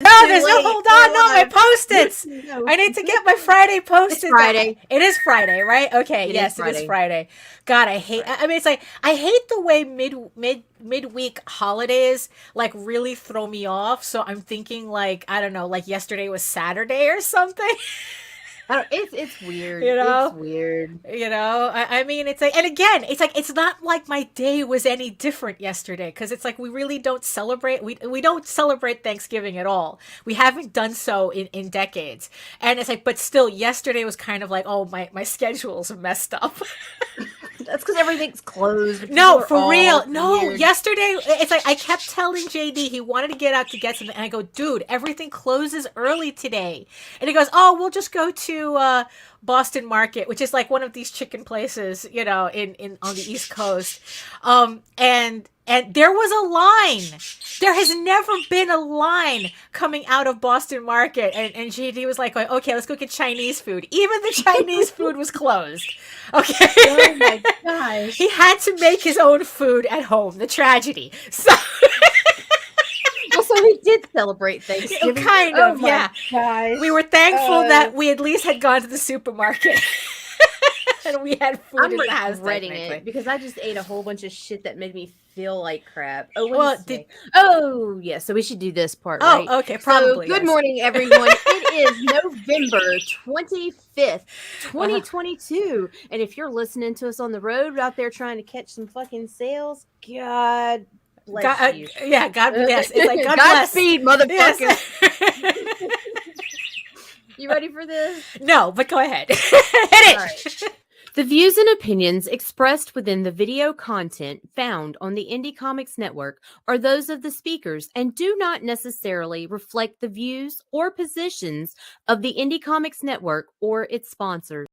No, there's no hold on. No, my post-its. No. I need to get my Friday post-its. It's Friday. It is Friday, right? Okay, yes, it is Friday. God, I hate. I mean, it's like I hate the way midweek holidays like really throw me off. So I'm thinking like I don't know, like yesterday was Saturday or something. It's weird. You know? It's weird. You know, I mean, it's like, and again, it's not like my day was any different yesterday because it's like we really don't celebrate. We don't celebrate Thanksgiving at all. We haven't done so in decades. And it's like, but still, yesterday was kind of like, oh, my schedule's messed up. That's because everything's closed. No, for real. No, yesterday, it's like I kept telling JD he wanted to get out to get something. And I go, dude, everything closes early today. And he goes, oh, we'll just go to Boston Market, which is like one of these chicken places, you know, in on the East Coast. And there was a line. There has never been a line coming out of Boston Market. And JD was like, okay, let's go get Chinese food. Even the Chinese food was closed. Okay. Oh my gosh. He had to make his own food at home. The tragedy. So so we did celebrate Thanksgiving. Kind of, yeah. Gosh. We were thankful that we at least had gone to the supermarket. And we had food in the house. I'm regretting it because I just ate a whole bunch of shit that made me feel like crap. Yeah, so we should do this part, right? Oh, okay, probably. So, good morning, everyone. It is November 25th, 2022. And if you're listening to us on the road out there trying to catch some fucking sales, God bless you. Yeah, God bless. It's like God bless. Godspeed, motherfucker. Yes. You ready for this? No, but go ahead. Hit it. All right. The views and opinions expressed within the video content found on the Indie Comics Network are those of the speakers and do not necessarily reflect the views or positions of the Indie Comics Network or its sponsors.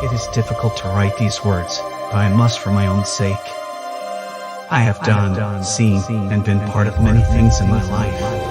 It is difficult to write these words, but I must for my own sake. I have done, seen, and been part of many things in my life.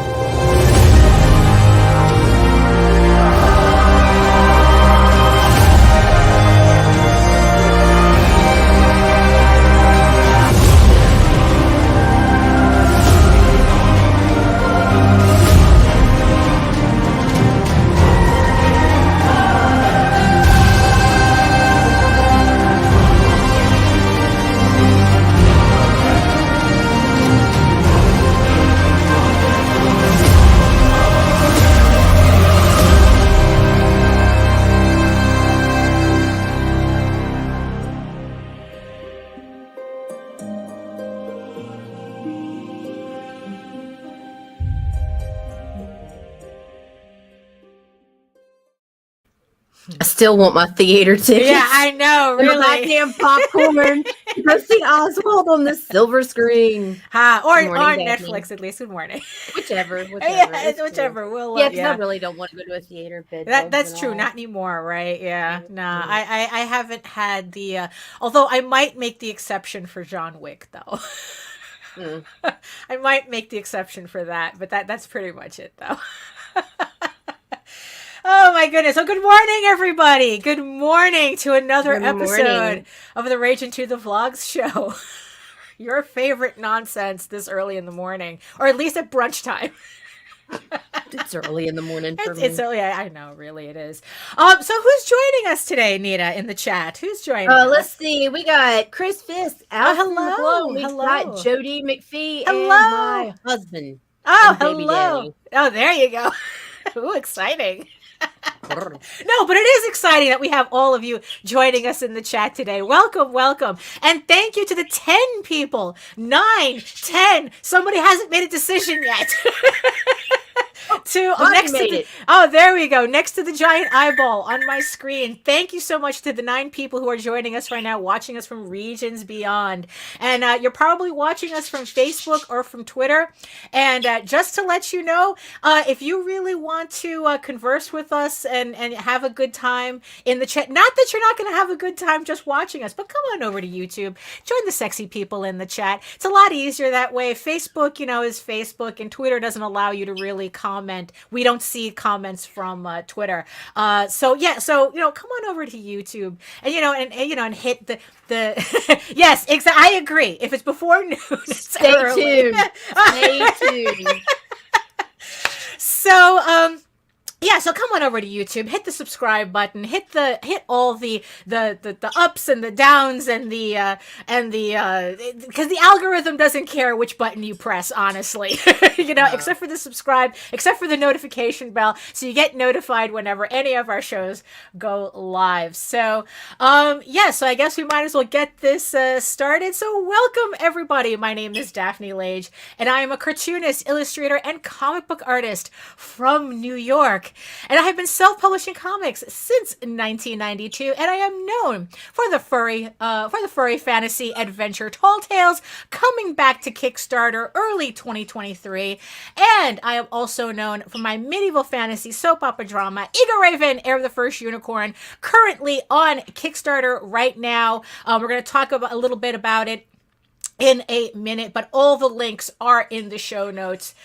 I still want my theater tickets. Yeah, I know, really. My goddamn popcorn. Go see Oswald on the silver screen. Or on Netflix, at least. Good morning. Whichever. Yeah, whichever. We'll, because I really don't want to go to a theater. That's true. Not anymore, right? Yeah. Nah, I haven't had the... although I might make the exception for John Wick, though. I might make the exception for that, but that's pretty much it, though. Oh my goodness. So good morning, everybody. Good morning to another Good episode morning. of the Rage Into the Vlogs show. Your favorite nonsense this early in the morning, or at least at brunch time. It's early in the morning for me. It's early. I know, really, it is. So who's joining us today, Nita, in the chat? Who's joining us? Let's see. We got Chris Fisk out from the hello, globe. We've hello. got Jody McPhee Hello. and my husband. Oh, and baby hello. daddy. Oh, there you go. Ooh, exciting. No, but it is exciting that we have all of you joining us in the chat today. Welcome, welcome. And thank you to the 10 people. 9, 10. Somebody hasn't made a decision yet. There we go. Next to the giant eyeball on my screen. Thank you so much to the 9 people who are joining us right now, watching us from regions beyond. And you're probably watching us from Facebook or from Twitter. And just to let you know, if you really want to converse with us and have a good time in the chat, not that you're not going to have a good time just watching us, but come on over to YouTube. Join the sexy people in the chat. It's a lot easier that way. Facebook, is Facebook, and Twitter doesn't allow you to really comment. We don't see comments from Twitter. So come on over to YouTube and hit the yes, exactly. I agree. If it's before noon, Stay early. tuned. Stay tuned. So so come on over to YouTube, hit the subscribe button, hit all the ups and the downs and because the algorithm doesn't care which button you press, honestly. Except for the subscribe, except for the notification bell, so you get notified whenever any of our shows go live. So so I guess we might as well get this started. So welcome everybody. My name is Daphne Lage, and I am a cartoonist, illustrator, and comic book artist from New York. And I have been self-publishing comics since 1992, and I am known for the furry fantasy adventure Tall Tales, coming back to Kickstarter early 2023. And I am also known for my medieval fantasy soap opera drama Eagle Raven, Heir of the First Unicorn, currently on Kickstarter right now. We're going to talk a little bit about it in a minute, but all the links are in the show notes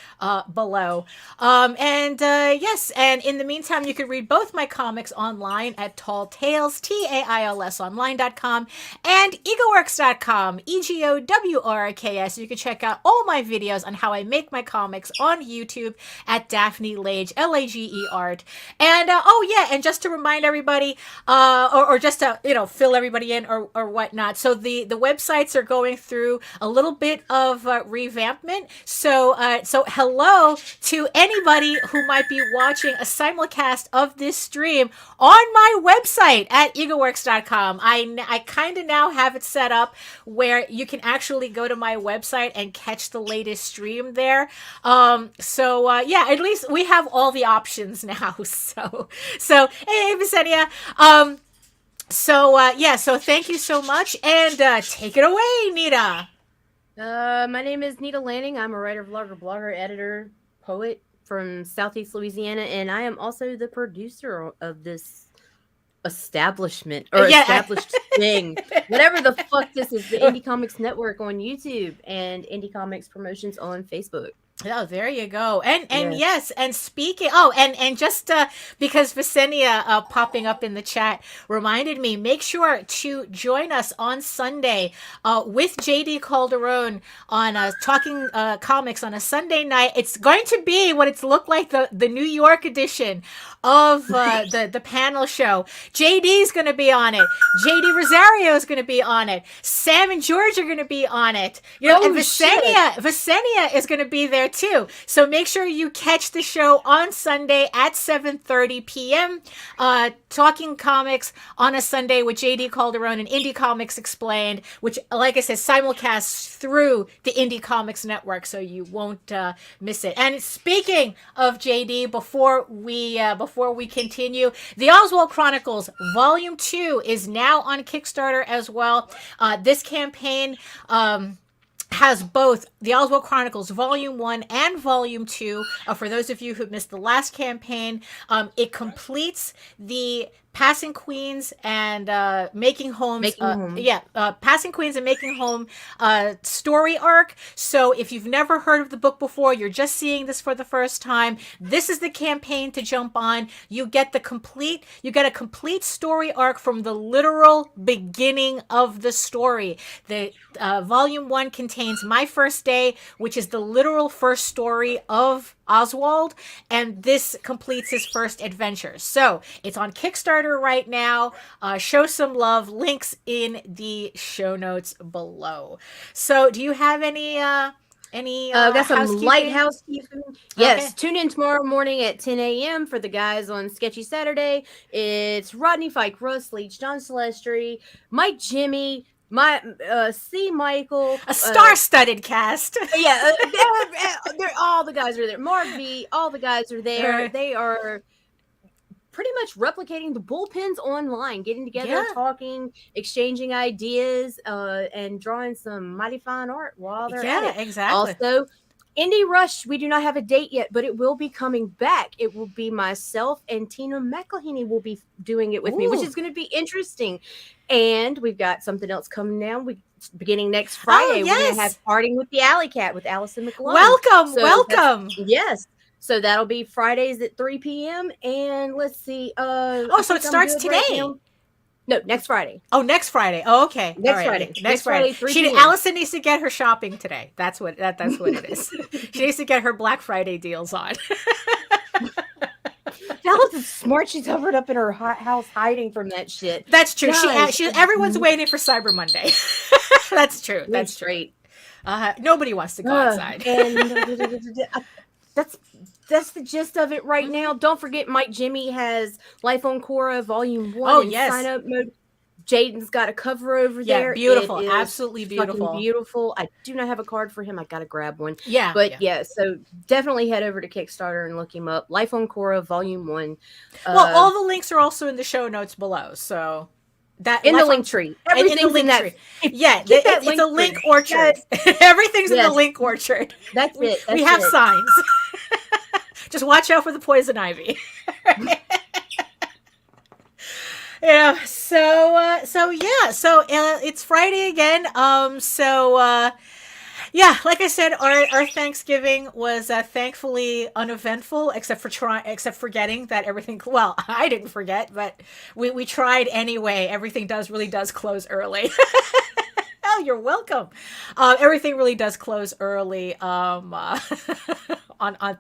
below. And in the meantime, you can read both my comics online at Tall Tales, TAILS online.com, and egoworks.com, EGOWRKS. You can check out all my videos on how I make my comics on YouTube at Daphne Lage, Lage art. And and just to remind everybody, or just to fill everybody in or whatnot. So the websites are going through a little bit of revampment. So hello to anybody who might be watching a simulcast of this stream on my website at egoworks.com. I kind of now have it set up where you can actually go to my website and catch the latest stream there. At least we have all the options now. So hey, Visenia. So thank you so much, and take it away, Nita. My name is Nita Lanning. I'm a writer, vlogger, blogger, editor, poet from Southeast Louisiana, and I am also the producer of this establishment or established thing, whatever the fuck this is, the Indie Comics Network on YouTube and Indie Comics Promotions on Facebook. Oh, there you go. And yes, and speaking, and just because Visenia popping up in the chat reminded me, make sure to join us on Sunday with JD Calderon on Talking Comics on a Sunday night. It's going to be what it's looked like the New York edition of the panel show. JD's going to be on it. JD Rosario is going to be on it. Sam and George are going to be on it. And Visenia is going to be there too. So make sure you catch the show on Sunday at 7:30 p.m. Talking Comics on a Sunday with JD Calderon and Indie Comics Explained, which, like I said, simulcasts through the Indie Comics Network, so you won't miss it. And speaking of JD, before we continue, the Oswald Chronicles Volume 2 is now on Kickstarter as well. This campaign has both The Oswald Chronicles Volume 1 and Volume 2. For those of you who missed the last campaign, it completes the Passing Queens and Making Homes. Passing Queens and Making Home story arc. So if you've never heard of the book before, you're just seeing this for the first time, this is the campaign to jump on. You get a complete story arc from the literal beginning of the story. The Volume 1 contains My First Day, which is the literal first story of Oswald, and this completes his first adventure. So it's on Kickstarter right now. Show some love. Links in the show notes below. So do you have any got some light housekeeping. Yes, Okay. tune in tomorrow morning at 10 a.m. for the guys on Sketchy Saturday. It's Rodney, Fyke, Russ, Leach, John Celestri, Mike, Jimmy, C. Michael, A star-studded cast. yeah, they're all the guys are there. Mark V, all the guys are there. They are pretty much replicating the bullpens online, getting together, talking, exchanging ideas, and drawing some mighty fine art while they're at it. Exactly. Also, Indy Rush, we do not have a date yet, but it will be coming back. It will be myself and Tina McElhenney will be doing it with me, which is going to be interesting. And we've got something else coming down. Beginning next Friday, we're going to have Parting with the Alley Cat with Allison McLeod. Welcome. Yes. So that'll be Fridays at 3 p.m. And let's see. So it starts today. No, next Friday. Oh, next Friday. Oh, okay. Friday. Next Friday. 3 p.m. Allison needs to get her shopping today. That's what it is. She needs to get her Black Friday deals on. Allison's smart. She's covered up in her house hiding from that shit. That's true. Everyone's waiting for Cyber Monday. That's true. That's true. Nobody wants to go outside. And that's the gist of it right now. Don't forget, Mike Jimmy has Life on Korra Volume 1 Oh, in yes. sign up mode. Jaden's got a cover over there. Beautiful. It is Absolutely beautiful. Beautiful. I do not have a card for him. I got to grab one. Yeah. But so definitely head over to Kickstarter and look him up. Life on Korra Volume 1. Well, all the links are also in the show notes below. So that in the link tree. Everything's in that tree. Yeah, it's a link orchard. Yes. Everything's in the link orchard. That's it. We have signs. Just watch out for the poison ivy. So it's Friday again. Like I said, our Thanksgiving was thankfully uneventful, except for forgetting that everything. Well, I didn't forget, but we tried anyway. Everything really does close early. Oh, you're welcome. Everything really does close early on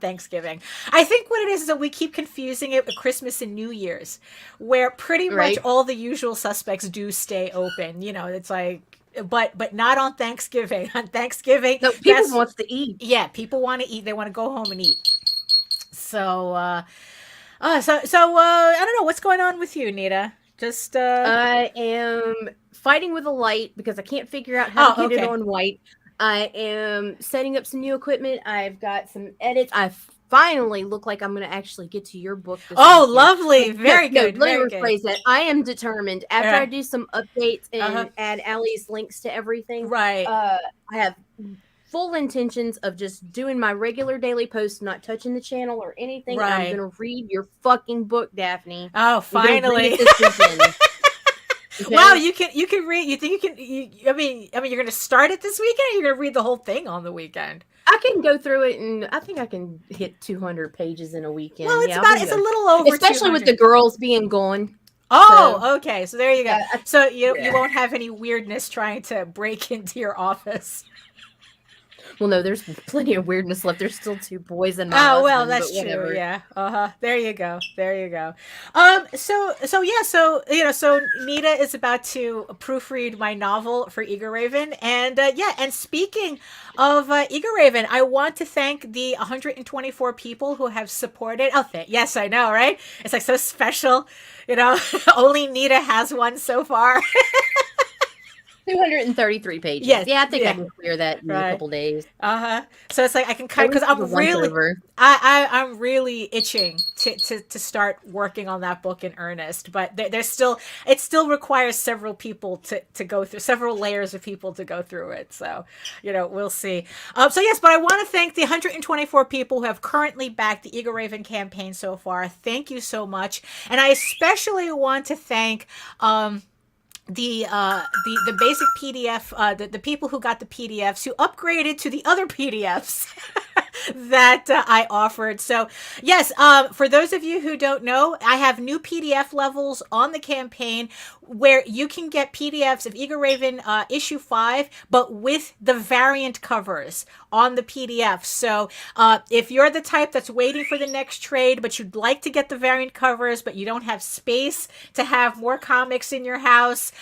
Thanksgiving. I think what it is that we keep confusing it with Christmas and New Year's, where pretty much all the usual suspects do stay open. You know, it's like, but not on Thanksgiving. On Thanksgiving, no, people want to eat. Yeah, people want to eat. They want to go home and eat. So, I don't know what's going on with you, Nita. Just I am fighting with a light because I can't figure out how to get it on white. I am setting up some new equipment. I've got some edits. I finally look like I'm going to actually get to your book this weekend. Lovely. Very good. Let me rephrase that. I am determined. After I do some updates and add Allie's links to everything, right? I have full intentions of just doing my regular daily posts, not touching the channel or anything. Right. I'm going to read your fucking book, Daphne. Oh, finally. Okay. Wow, you can read. You think you can? I mean, you're going to start it this weekend. Or you're going to read the whole thing on the weekend. I can go through it, and I think I can hit 200 pages in a weekend. Well, it's a little over, especially 200. with the girls being gone. Oh, okay. So there you go. So you won't have any weirdness trying to break into your office. Well, no, there's plenty of weirdness left. There's still 2 boys in my husband, well, that's true. Yeah. There you go. So Nita is about to proofread my novel for Eager Raven, and speaking of Eager Raven, I want to thank the 124 people who have supported. Yes, I know, right? It's like so special, only Nita has one so far. 233 pages. Yes, Yeah, I think yeah. I can clear that in a Right. couple days. So it's like I can kind of, because At least I'm the once really, over. I'm really itching to start working on that book in earnest. But there's still, it still requires several people to go through, several layers of people to go through it. So, we'll see. So yes, but I want to thank the 124 people who have currently backed the Eagle Raven campaign so far. Thank you so much, and I especially want to thank the basic PDF, the people who got the PDFs, who upgraded to the other PDFs that I offered. So yes, for those of you who don't know, I have new PDF levels on the campaign where you can get PDFs of Eagle Raven issue 5, but with the variant covers on the PDF. So if you're the type that's waiting for the next trade, but you'd like to get the variant covers, but you don't have space to have more comics in your house,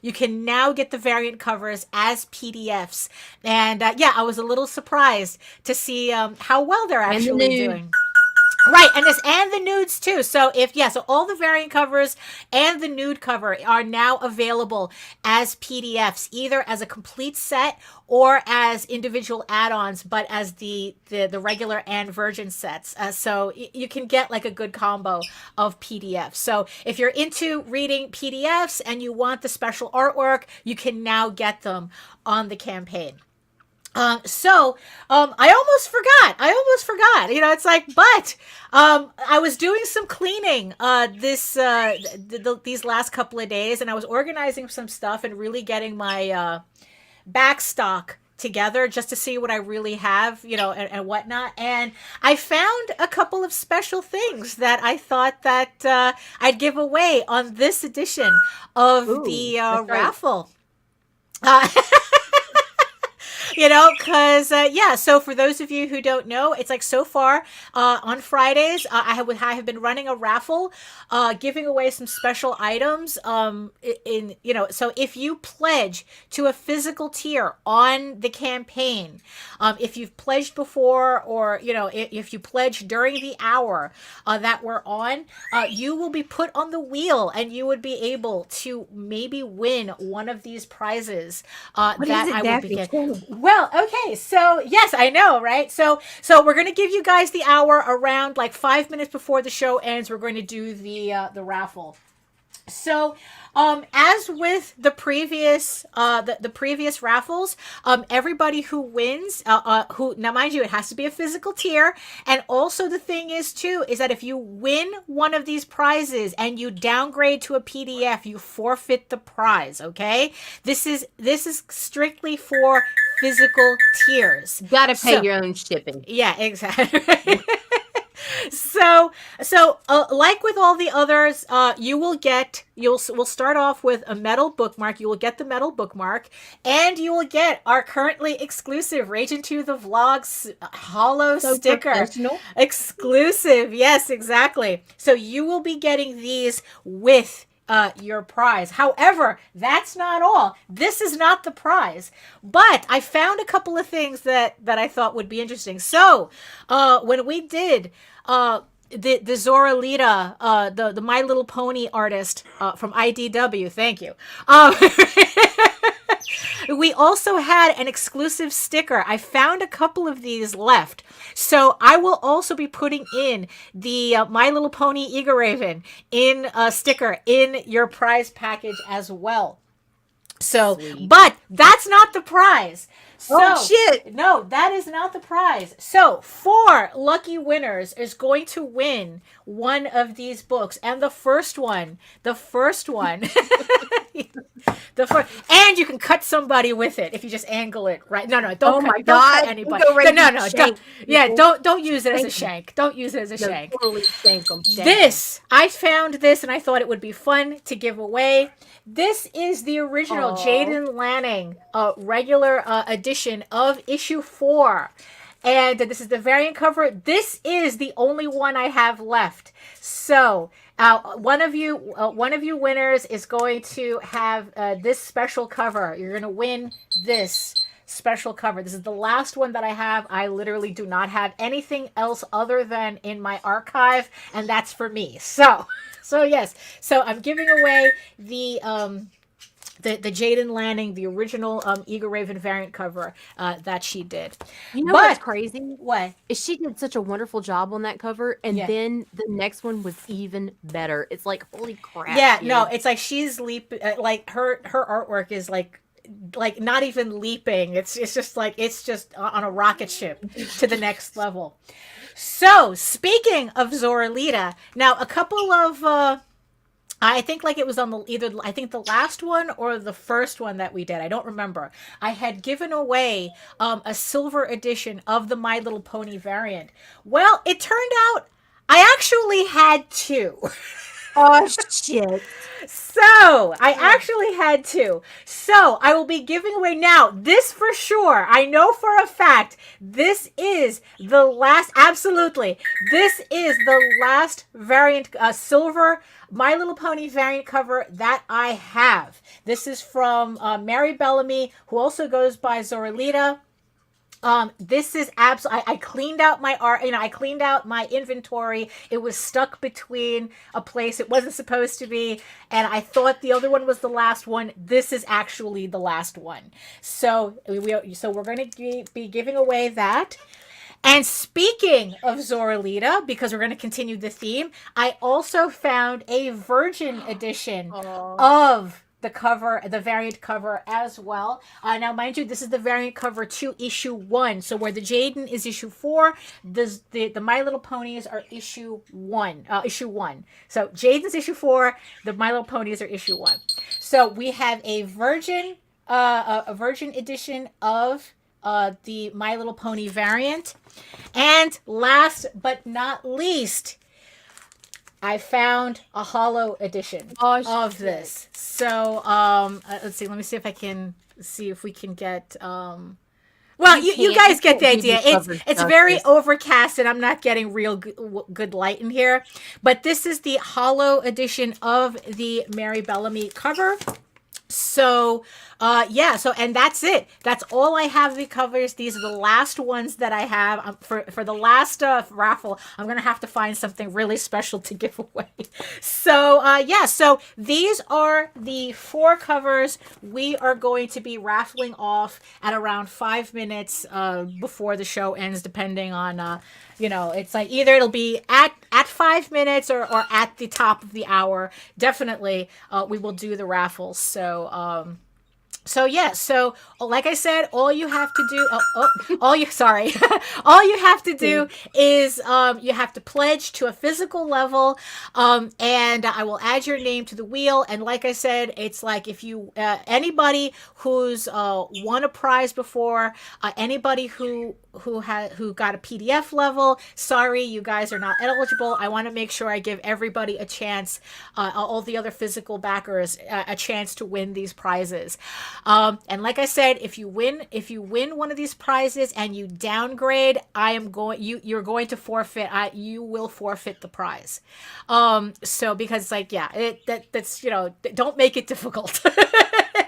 you can now get the variant covers as PDFs. And yeah, I was a little surprised to see how well they're actually doing. Right, and the nudes too. So so all the variant covers and the nude cover are now available as PDFs, either as a complete set or as individual add-ons, but as the regular and virgin sets. So you can get like a good combo of PDFs. So if you're into reading PDFs and you want the special artwork, you can now get them on the campaign. I almost forgot. It's like, but I was doing some cleaning these last couple of days, and I was organizing some stuff and really getting my back stock together just to see what I really have, and whatnot. And I found a couple of special things that I thought that I'd give away on this edition of the raffle. So for those of you who don't know, it's like so far on Fridays, I have been running a raffle, giving away some special items. So if you pledge to a physical tier on the campaign, if you've pledged before, or if you pledge during the hour that we're on, you will be put on the wheel, and you would be able to maybe win one of these prizes that I will be getting. Well, okay, so yes, I know, right? So we're going to give you guys the hour around like 5 minutes before the show ends. We're going to do the raffle. So, as with the previous raffles, everybody who wins, who, now mind you, it has to be a physical tier. And also the thing is too, is that if you win one of these prizes and you downgrade to a PDF, you forfeit the prize. Okay. This is strictly for physical tiers. You gotta pay your own shipping. Yeah, exactly. So, like with all the others, we'll start off with a metal bookmark. You will get the metal bookmark, and you will get our currently exclusive Rage Into the Vlogs hollow sticker. Exclusive. Yes, exactly. So you will be getting these with your prize. However, that's not all. This is not the prize, but I found a couple of things that I thought would be interesting. So, when we did the Zoralita, the My Little Pony artist from IDW, thank you. We also had an exclusive sticker. I found a couple of these left. So I will also be putting in the My Little Pony Eagle Raven in a sticker in your prize package as well. So, sweet. But that's not the prize. So, shit. No, that is not the prize. So 4 lucky winners is going to win one of these books. And the first one, and you can cut somebody with it if you just angle it right. No, don't cut anybody. Don't use it as a shank. Don't use it as a shank. Totally shank them. I found this and I thought it would be fun to give away. This is the original Jaden Lanning regular edition of issue 4. And this is the variant cover. This is the only one I have left. So one of you winners is going to have this special cover. You're going to win this special cover. This is the last one that I have. I literally do not have anything else other than in my archive, and that's for me. So yes. So I'm giving away the the Jaden Lanning, the original Eagle Raven variant cover that she did. You know But- what's crazy? What? Is she did such a wonderful job on that cover, and Yeah. then the next one was even better. It's like, holy crap. Yeah, dude. no, it's like she's like her artwork is like not even leaping. It's just like it's just on a rocket ship to the next level. So speaking of Zoralita, now a couple of I think like it was on I think the last one or the first one that we did. I don't remember. I had given away a silver edition of the My Little Pony variant. Well, it turned out I actually had two. Oh, shit. So, I actually had two. So, I will be giving away now. This for sure. I know for a fact. This is the last. Absolutely. This is the last variant, silver My Little Pony variant cover that I have. This is from Mary Bellamy, who also goes by Zoralita. This is I cleaned out my art, I cleaned out my inventory. It was stuck between a place it wasn't supposed to be, and I thought the other one was the last one. This is actually the last one. So we're going to be giving away that. And speaking of Zoralita, because we're going to continue the theme, I also found a Virgin edition of the cover, the variant cover as well. Now, mind you, this is the variant cover to issue 1. So where the Jaden is issue 4, the My Little Ponies are issue 1. So Jaden's issue 4, the My Little Ponies are issue 1. So we have a Virgin edition of the My Little Pony variant. And last but not least, I found a holo edition of this. So, let's see. Let me see if I can see if we can get. Well, you guys get the idea. It's very overcast, and I'm not getting real good light in here. But this is the holo edition of the Mary Bellamy cover. So, and that's it. That's all I have the covers. These are the last ones that I have. For the last raffle, I'm going to have to find something really special to give away. So, so these are the 4 covers we are going to be raffling off at around 5 minutes before the show ends, depending on, it's like either it'll be at 5 minutes or at the top of the hour. Definitely, we will do the raffles. So like I said, all you have to do, all you have to do is, you have to pledge to a physical level, and I will add your name to the wheel. And like I said, it's like if you, anybody who's, won a prize before, anybody who got a PDF level, sorry, you guys are not eligible. I want to make sure I give everybody a chance, all the other physical backers, a chance to win these prizes. And like I said, if you win one of these prizes and you downgrade, you're going to forfeit. You will forfeit the prize. So because like, that's, don't make it difficult.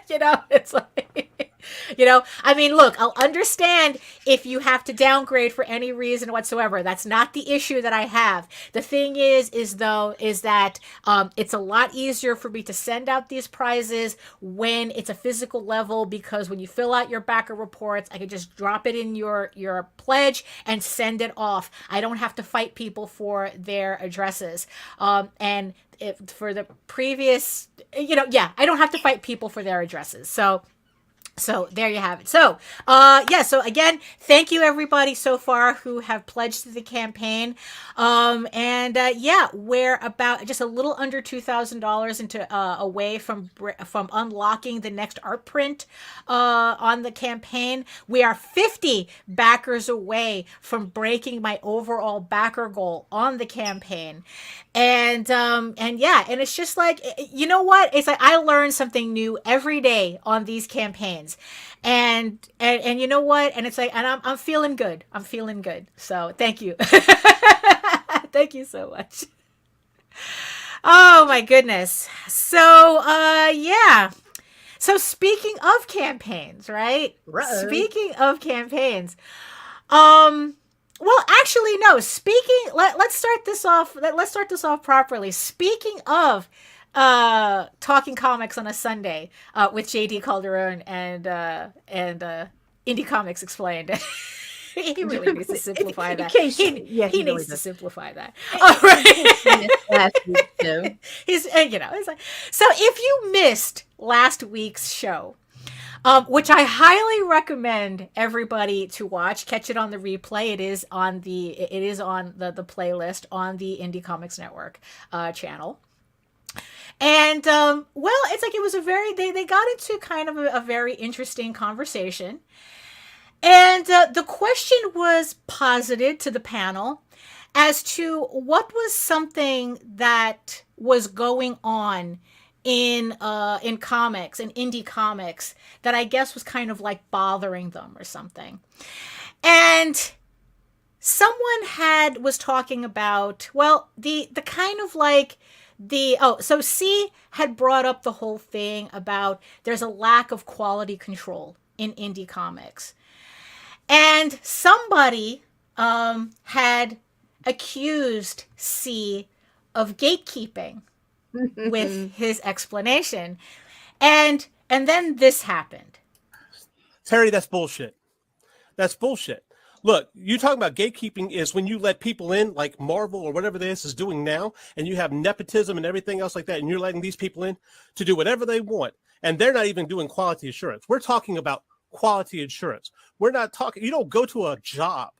It's like, I mean, look, I'll understand if you have to downgrade for any reason whatsoever. That's not the issue that I have. The thing is that it's a lot easier for me to send out these prizes when it's a physical level, because when you fill out your backer reports, I can just drop it in your pledge and send it off. I don't have to fight people for their addresses. And for the previous, I don't have to fight people for their addresses. So there you have it. So, so again, thank you everybody so far who have pledged to the campaign. We're about just a little under $2,000 away from unlocking the next art print on the campaign. We are 50 backers away from breaking my overall backer goal on the campaign. And it's just like, you know what? It's like I learn something new every day on these campaigns. And you know what? And it's like, and I'm feeling good. I'm feeling good. So thank you. Thank you so much. Oh my goodness. So, So speaking of campaigns, right? Speaking of campaigns, well, actually, no. Let's start this off. Let's start this off properly. Speaking of Talking Comics on a Sunday with JD Calderon and Indie Comics Explained. He really needs to simplify that. He needs to simplify that. All right. He's it's like, so if you missed last week's show, which I highly recommend everybody to watch, catch it on the replay. It is on the playlist on the Indie Comics Network channel. And well, it's like it was they got into kind of a very interesting conversation. And the question was posited to the panel as to what was something that was going on in comics and indie comics that I guess was kind of like bothering them or something. And someone was talking about, well, the kind of like so C had brought up the whole thing about there's a lack of quality control in indie comics. And somebody had accused C of gatekeeping with his explanation. And then this happened. Terry, that's bullshit. That's bullshit. Look, you talking about gatekeeping is when you let people in like Marvel or whatever this is doing now, and you have nepotism and everything else like that, and you're letting these people in to do whatever they want, and they're not even doing quality assurance. We're talking about quality assurance. We're not talking, you don't go to a job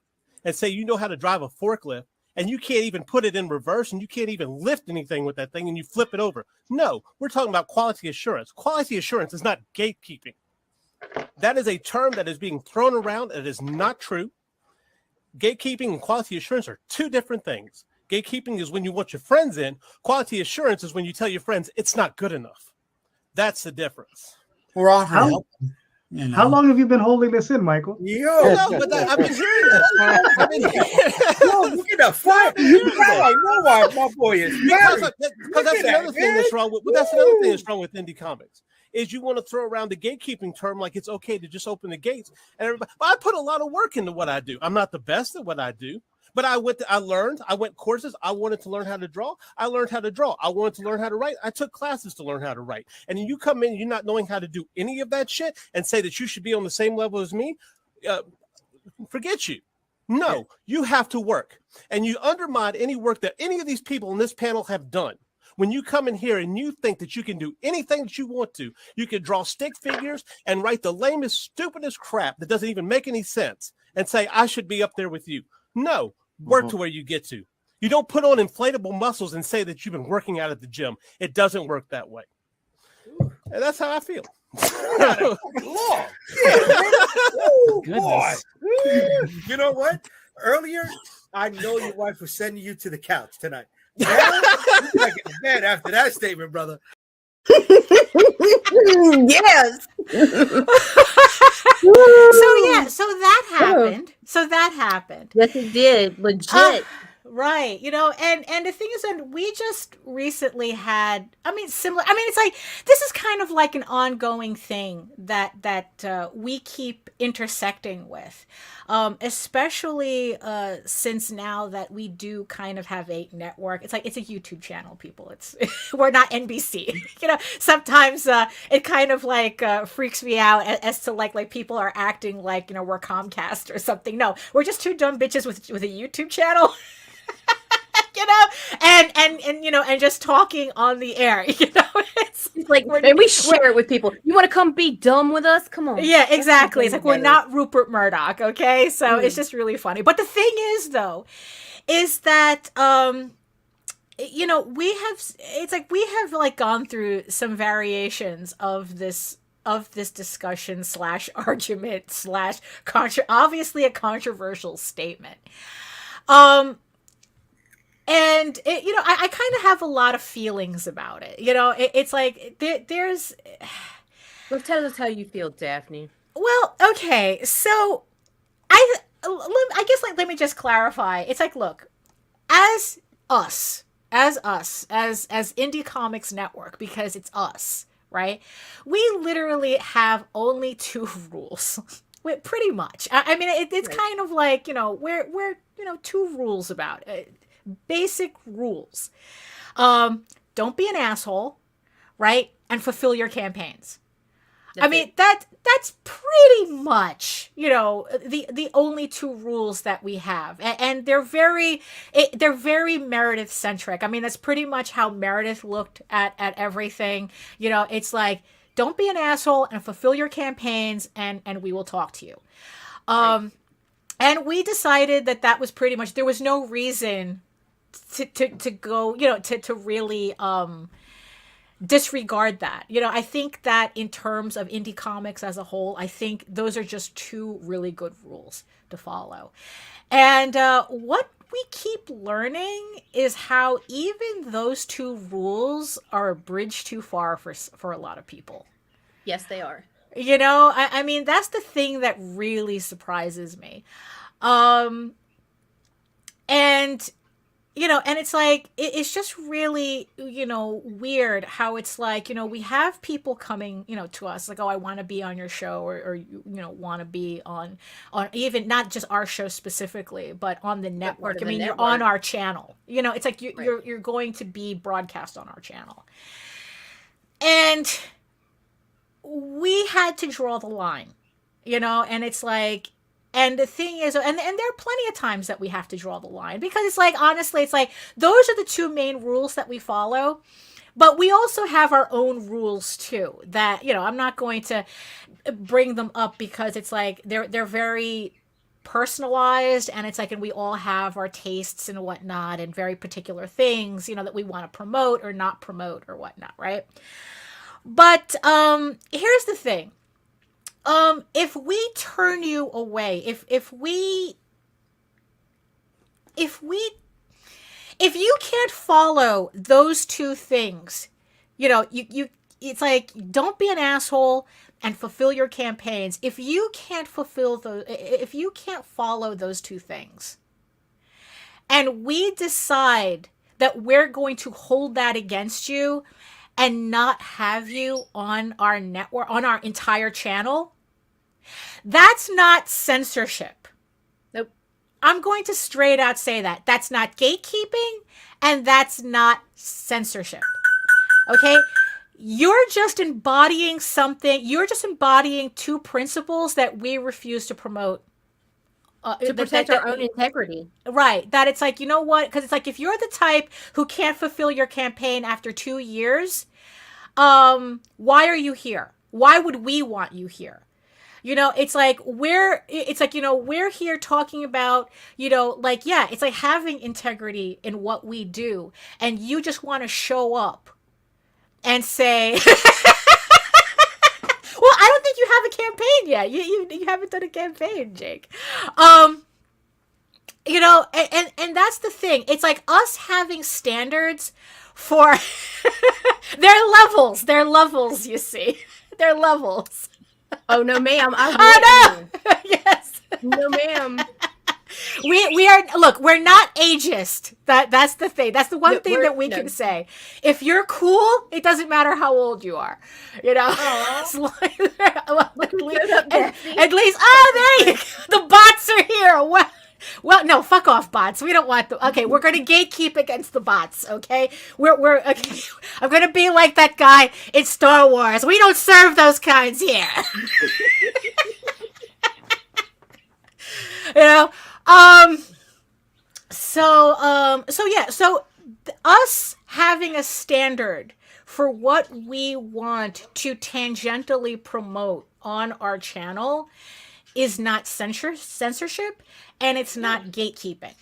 and say you know how to drive a forklift and you can't even put it in reverse and you can't even lift anything with that thing and you flip it over. No, we're talking about quality assurance. Quality assurance is not gatekeeping. That is a term that is being thrown around. It is not true. Gatekeeping and quality assurance are two different things. Gatekeeping is when you want your friends in. Quality assurance is when you tell your friends it's not good enough. That's the difference. We're on help. You know. How long have you been holding this in, Michael? I've been hearing this. I've been hearing this. Yo, look at the fire. I know why my boy is married. Because that's another thing that's wrong with. That's another thing that's wrong with indie comics. Is you want to throw around the gatekeeping term like it's okay to just open the gates and everybody. But I put a lot of work into what I do. I'm not the best at what I do. But I went courses. I wanted to learn how to draw. I learned how to draw. I wanted to learn how to write. I took classes to learn how to write. And then you come in, you're not knowing how to do any of that shit and say that you should be on the same level as me. Forget you. No, you have to work. And you undermine any work that any of these people in this panel have done. When you come in here and you think that you can do anything that you want to, you can draw stick figures and write the lamest, stupidest crap that doesn't even make any sense and say, I should be up there with you. No. Work to where you get to. You don't put on inflatable muscles and say that you've been working out at the gym. It doesn't work that way. And that's how I feel. Goodness. You know what? Earlier, I know your wife was sending you to the couch tonight. Now, you're back in bed after that statement, brother. Yes. So that happened. Yes, it did. Legit. Right. And the thing is that we just recently had, similar. It's like, this is kind of like an ongoing thing that we keep intersecting with, especially since now that we do kind of have a network. It's like, it's a YouTube channel, people. We're not NBC. Sometimes it kind of like freaks me out as to like people are acting like, we're Comcast or something. No, we're just two dumb bitches with a YouTube channel. And just talking on the air, it's like, and we share it with people. You want to come be dumb with us? Come on. Yeah, exactly. It's like, we're not Rupert Murdoch. Okay. So it's just really funny. But the thing is though, is that, we have like gone through some variations of this discussion / argument / obviously a controversial statement. And I kind of have a lot of feelings about it. It's like there's. Well, tell us how you feel, Daphne. Well, okay, so I guess let me just clarify. It's like, look, as Indie Comics Network, because it's us, right? We literally have only 2 rules. Pretty much. It's right. Kind of like we're 2 rules about it. Basic rules. Don't be an asshole. right? And fulfill your campaigns. I mean, that's pretty much, the only two rules that we have. And they're very Meredith centric. I mean, that's pretty much how Meredith looked at everything. It's like, don't be an asshole and fulfill your campaigns, and we will talk to you. Right. And we decided that was pretty much, there was no reason to go, to really disregard that. I think that in terms of indie comics as a whole, I think those are just two really good rules to follow. And what we keep learning is how even those two rules are a bridge too far for a lot of people. Yes, they are. I mean, that's the thing that really surprises me. And it's like, it's just really, weird how it's like, we have people coming, to us like, oh, I want to be on your show, or want to be on even not just our show specifically, but on the network. I mean, you're on our channel, it's like you're going to be broadcast on our channel. And we had to draw the line, and it's like, and the thing is, and there are plenty of times that we have to draw the line, because it's like, honestly, it's like, those are the two main rules that we follow. But we also have our own rules too, that, I'm not going to bring them up, because it's like, they're very personalized, and it's like, and we all have our tastes and whatnot, and very particular things, that we want to promote or not promote or whatnot, right? But here's the thing. If we turn you away, if you can't follow those two things, it's like, don't be an asshole and fulfill your campaigns. If you can't follow those two things, and we decide that we're going to hold that against you and not have you on our network, on our entire channel, that's not censorship. Nope. I'm going to straight out say that. That's not gatekeeping, and that's not censorship. Okay? You're just embodying something. You're just embodying two principles that we refuse to promote. To protect our own integrity. Right. That it's like, you know what? Because it's like, if you're the type who can't fulfill your campaign after 2 years, why are you here? Why would we want you here? It's like, we're here talking about, it's like having integrity in what we do. And you just want to show up and say, well, I don't think you have a campaign yet. You haven't done a campaign, Jake. And that's the thing. It's like us having standards for they're levels, you see. They're levels. Oh no, ma'am. Oh no. Yes. No, ma'am. We are, look, we're not ageist. That's the thing. That's the one thing that we can say. If you're cool, it doesn't matter how old you are. At least, there you go. The bots are here. Well, no, fuck off, bots. We don't want them. Okay, we're going to gatekeep against the bots, okay? We're okay. I'm going to be like that guy in Star Wars. We don't serve those kinds here. So us having a standard for what we want to tangentially promote on our channel is not censorship, and it's not gatekeeping.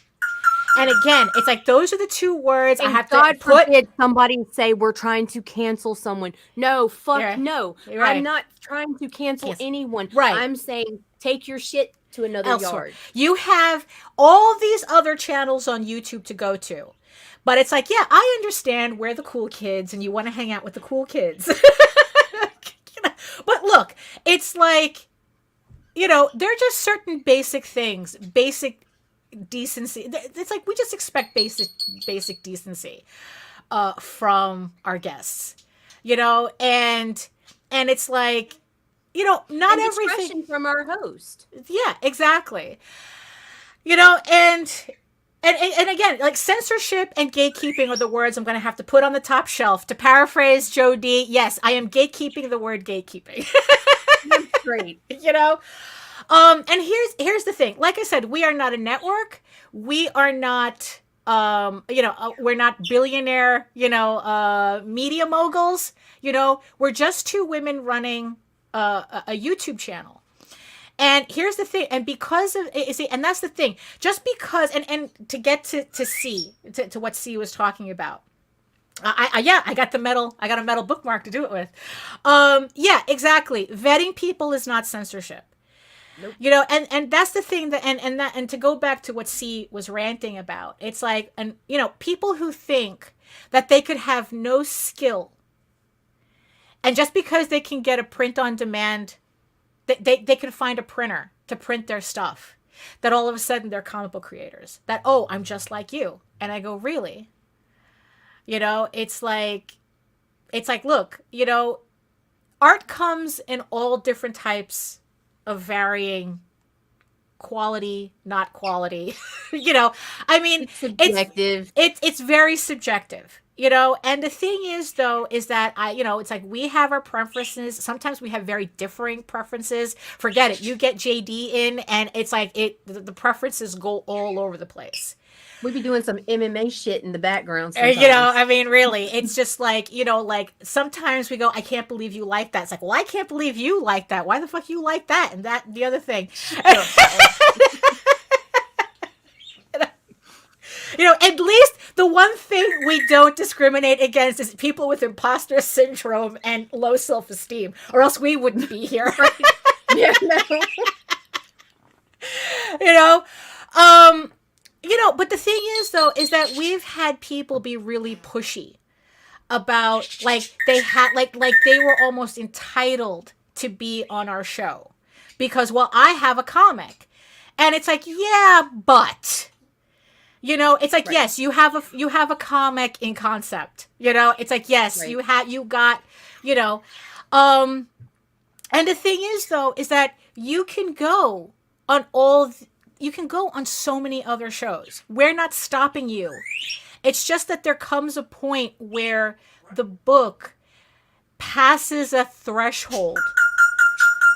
And again, it's like, those are the two words and I have God to put. Forbid somebody say we're trying to cancel someone. No, fuck no. Right. I'm not trying to cancel anyone. Right. I'm saying take your shit to another yard. You have all these other channels on YouTube to go to. But it's like, yeah, I understand we're the cool kids and you want to hang out with the cool kids. But look, it's like, there are just certain basic things, basic decency. It's like, we just expect basic decency from our guests, and it's like, not and everything from our host. Yeah, exactly. And And again, like censorship and gatekeeping are the words I'm going to have to put on the top shelf. To paraphrase Joe D, yes, I am gatekeeping the word gatekeeping. That's great. You know? And here's the thing. Like I said, we are not a network. We are not, we're not billionaire, media moguls. We're just two women running a YouTube channel. And here's the thing, and because of and that's the thing, just because, and to get to C, to what C was talking about, I got a metal bookmark to do it with. Yeah, exactly. Vetting people is not censorship. Nope. And that's the thing that, and to go back to what C was ranting about, it's like, and people who think that they could have no skill, and just because they can get a print on demand, they can find a printer to print their stuff, that all of a sudden they're comic book creators. That, oh, I'm just like you. And I go, really? It's like, look, art comes in all different types of varying quality, not quality. I mean, It's subjective. It's very subjective. And the thing is, though, is that it's like we have our preferences. Sometimes we have very differing preferences. Forget it. You get JD in, and it's like the preferences go all over the place. We be doing some MMA shit in the background sometimes. I mean, really, it's just like, like sometimes we go, I can't believe you like that. It's like, well, I can't believe you like that. Why the fuck you like that? And that, the other thing. At least the one thing we don't discriminate against is people with imposter syndrome and low self-esteem, or else we wouldn't be here. Yeah, no. But the thing is, though, is that we've had people be really pushy about, like, they had, like they were almost entitled to be on our show because, well, I have a comic, and it's like, yeah, but. It's like, right. Yes, you have a comic in concept. It's like, yes, right. you got. And the thing is, though, is that you can go on so many other shows. We're not stopping you. It's just that there comes a point where the book passes a threshold.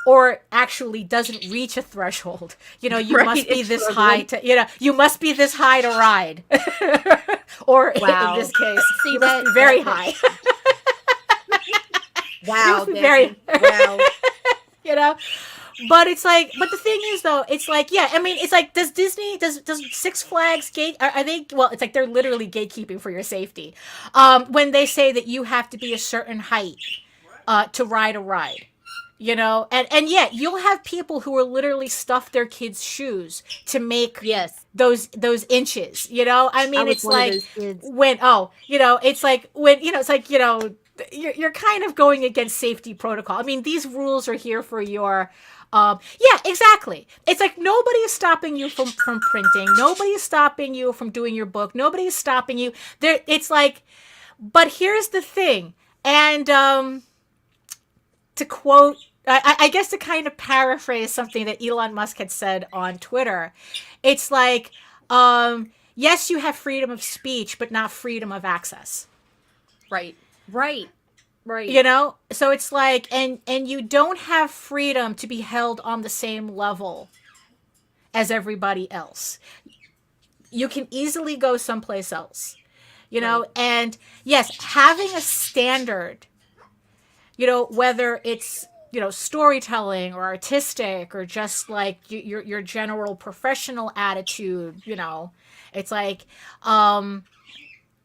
Or actually doesn't reach a threshold. You right, must be this high to, you must be this high to ride. Or wow. In this case, you must be very high. Wow. Wow. But it's like, but the thing is, though, it's like, yeah, I mean, it's like, does Disney, does Six Flags are they, well, it's like they're literally gatekeeping for your safety. When they say that you have to be a certain height to ride a ride. And yet you'll have people who will literally stuff their kids' shoes to make those inches. I mean, it's like when it's like when it's like you're kind of going against safety protocol. I mean, these rules are here for your exactly. It's like nobody is stopping you from printing. Nobody is stopping you from doing your book. Nobody is stopping you. There, it's like, but here's the thing, and to quote, I guess to kind of paraphrase something that Elon Musk had said on Twitter, it's like, yes, you have freedom of speech, but not freedom of access. Right. So it's like, and you don't have freedom to be held on the same level as everybody else. You can easily go someplace else, right. And yes, having a standard, whether it's, storytelling or artistic or just like your general professional attitude, it's like,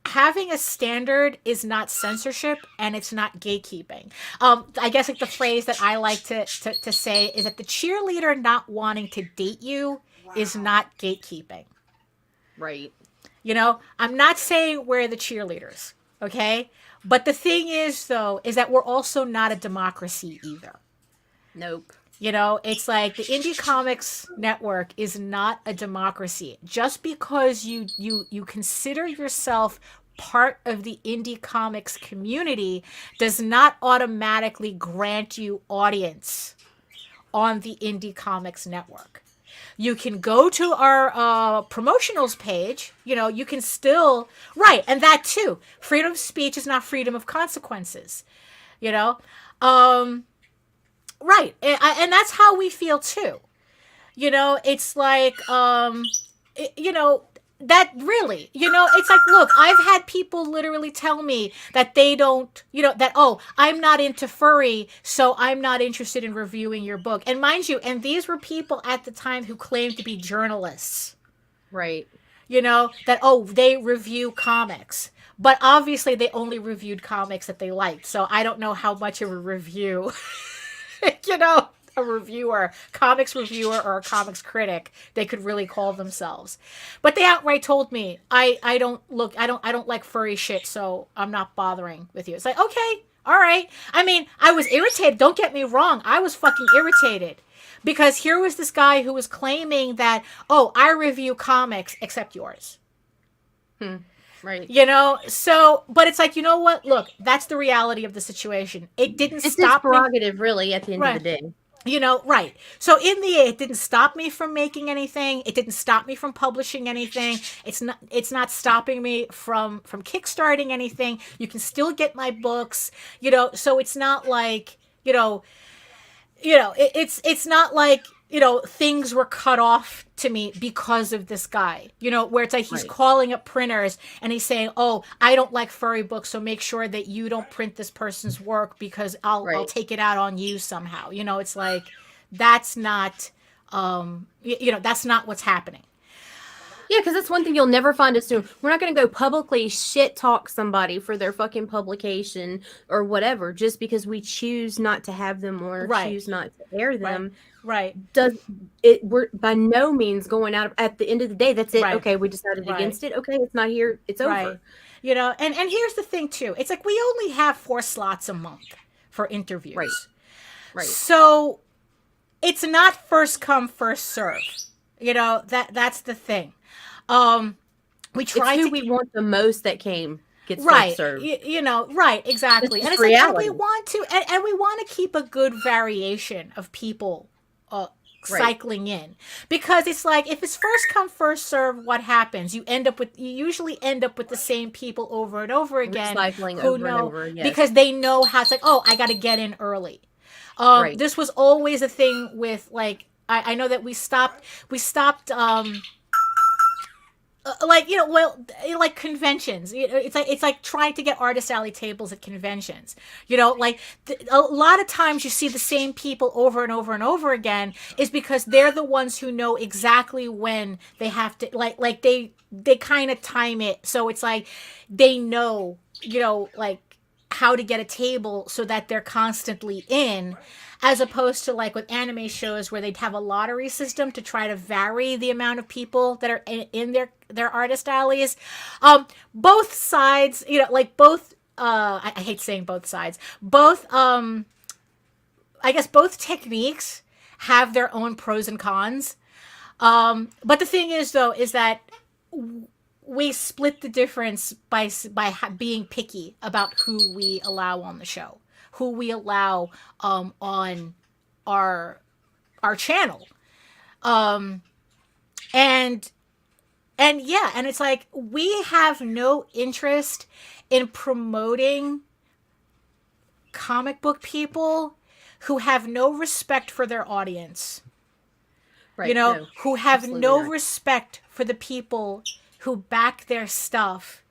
having a standard is not censorship and it's not gatekeeping. I guess like the phrase that I like to say is that the cheerleader not wanting to date you is not gatekeeping. Right. I'm not saying we're the cheerleaders, okay? But the thing is, though, is that we're also not a democracy either. Nope. It's like the Indie Comics Network is not a democracy. Just because you consider yourself part of the indie comics community does not automatically grant you audience on the Indie Comics Network. You can go to our promotionals page. You can still, right. And that too, freedom of speech is not freedom of consequences, right. And that's how we feel too. It's like, that really, it's like, look, I've had people literally tell me that they don't, that, oh, I'm not into furry, so I'm not interested in reviewing your book. And mind you, and these were people at the time who claimed to be journalists. Right. That, oh, they review comics. But obviously they only reviewed comics that they liked. So I don't know how much of a review, a reviewer, comics reviewer, or a comics critic they could really call themselves. But they outright told me, I don't like furry shit, so I'm not bothering with you. It's like, okay, all right. I mean, I was irritated. Don't get me wrong. I was fucking irritated. Because here was this guy who was claiming that, oh, I review comics except yours. Right. So, but it's like, you know what? Look, that's the reality of the situation. It didn't it's stop his prerogative, really, at the end of the day. Right. So in the end, it didn't stop me from making anything. It didn't stop me from publishing anything. It's not stopping me from kickstarting anything. You can still get my books, so it's not like, it's not like, things were cut off to me because of this guy, where it's like he's calling up printers and he's saying, oh, I don't like furry books, so make sure that you don't print this person's work because I'll take it out on you somehow. It's like, that's not, that's not what's happening. Yeah, because that's one thing you'll never find us doing. We're not going to go publicly shit talk somebody for their fucking publication or whatever just because we choose not to have them or choose not to air them. Right. We're by no means going out at the end of the day. That's it. Right. Okay, we decided against it. Okay, it's not here. It's over. And here's the thing too. It's like we only have 4 slots a month for interviews. Right. So it's not first come, first serve. That's the thing. We try it's who to we want the most that came gets right served. Right, exactly. And it's reality. like, and we want to and we want to keep a good variation of people cycling in, because it's like, if it's first come first serve, what happens? You usually end up with the same people over and over again, recycling who over and over, yes. because they know how. It's like, oh, I got to get in early. This was always a thing with, like, I know that we stopped like conventions. It's like trying to get artist alley tables at conventions. A lot of times you see the same people over and over and over again is because they're the ones who know exactly when they have to, like they kind of time it. So it's like they know, like how to get a table so that they're constantly in, as opposed to like with anime shows where they'd have a lottery system to try to vary the amount of people that are in their artist alleys. Both sides, both, I hate saying both sides, both, I guess both techniques have their own pros and cons. But the thing is, though, is that we split the difference by being picky about who we allow on the show, who we allow on our channel. And it's like, we have no interest in promoting comic book people who have no respect for their audience. Right. Who have no not. respect for the people who back their stuff.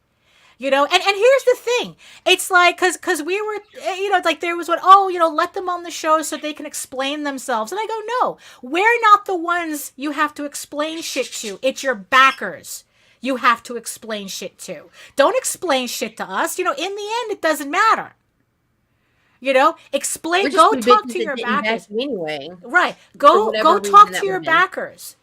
And here's the thing. It's like, cause we were, it's like there was let them on the show so they can explain themselves. And I go, no, we're not the ones you have to explain shit to. It's your backers you have to explain shit to. Don't explain shit to us. In the end, it doesn't matter. Explain, go talk to your backers. Anyway. Right. Go talk to your been. backers.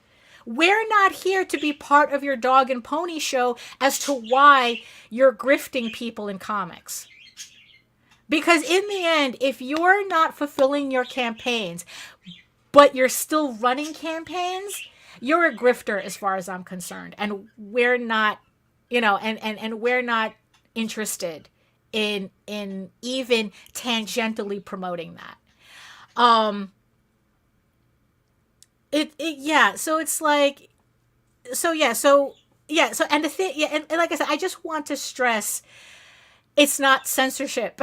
We're not here to be part of your dog and pony show as to why you're grifting people in comics. Because in the end, if you're not fulfilling your campaigns, but you're still running campaigns, you're a grifter as far as I'm concerned. And we're not, and we're not interested in even tangentially promoting that. yeah, so it's like, and the thing, yeah, and like I said, I just want to stress, it's not censorship.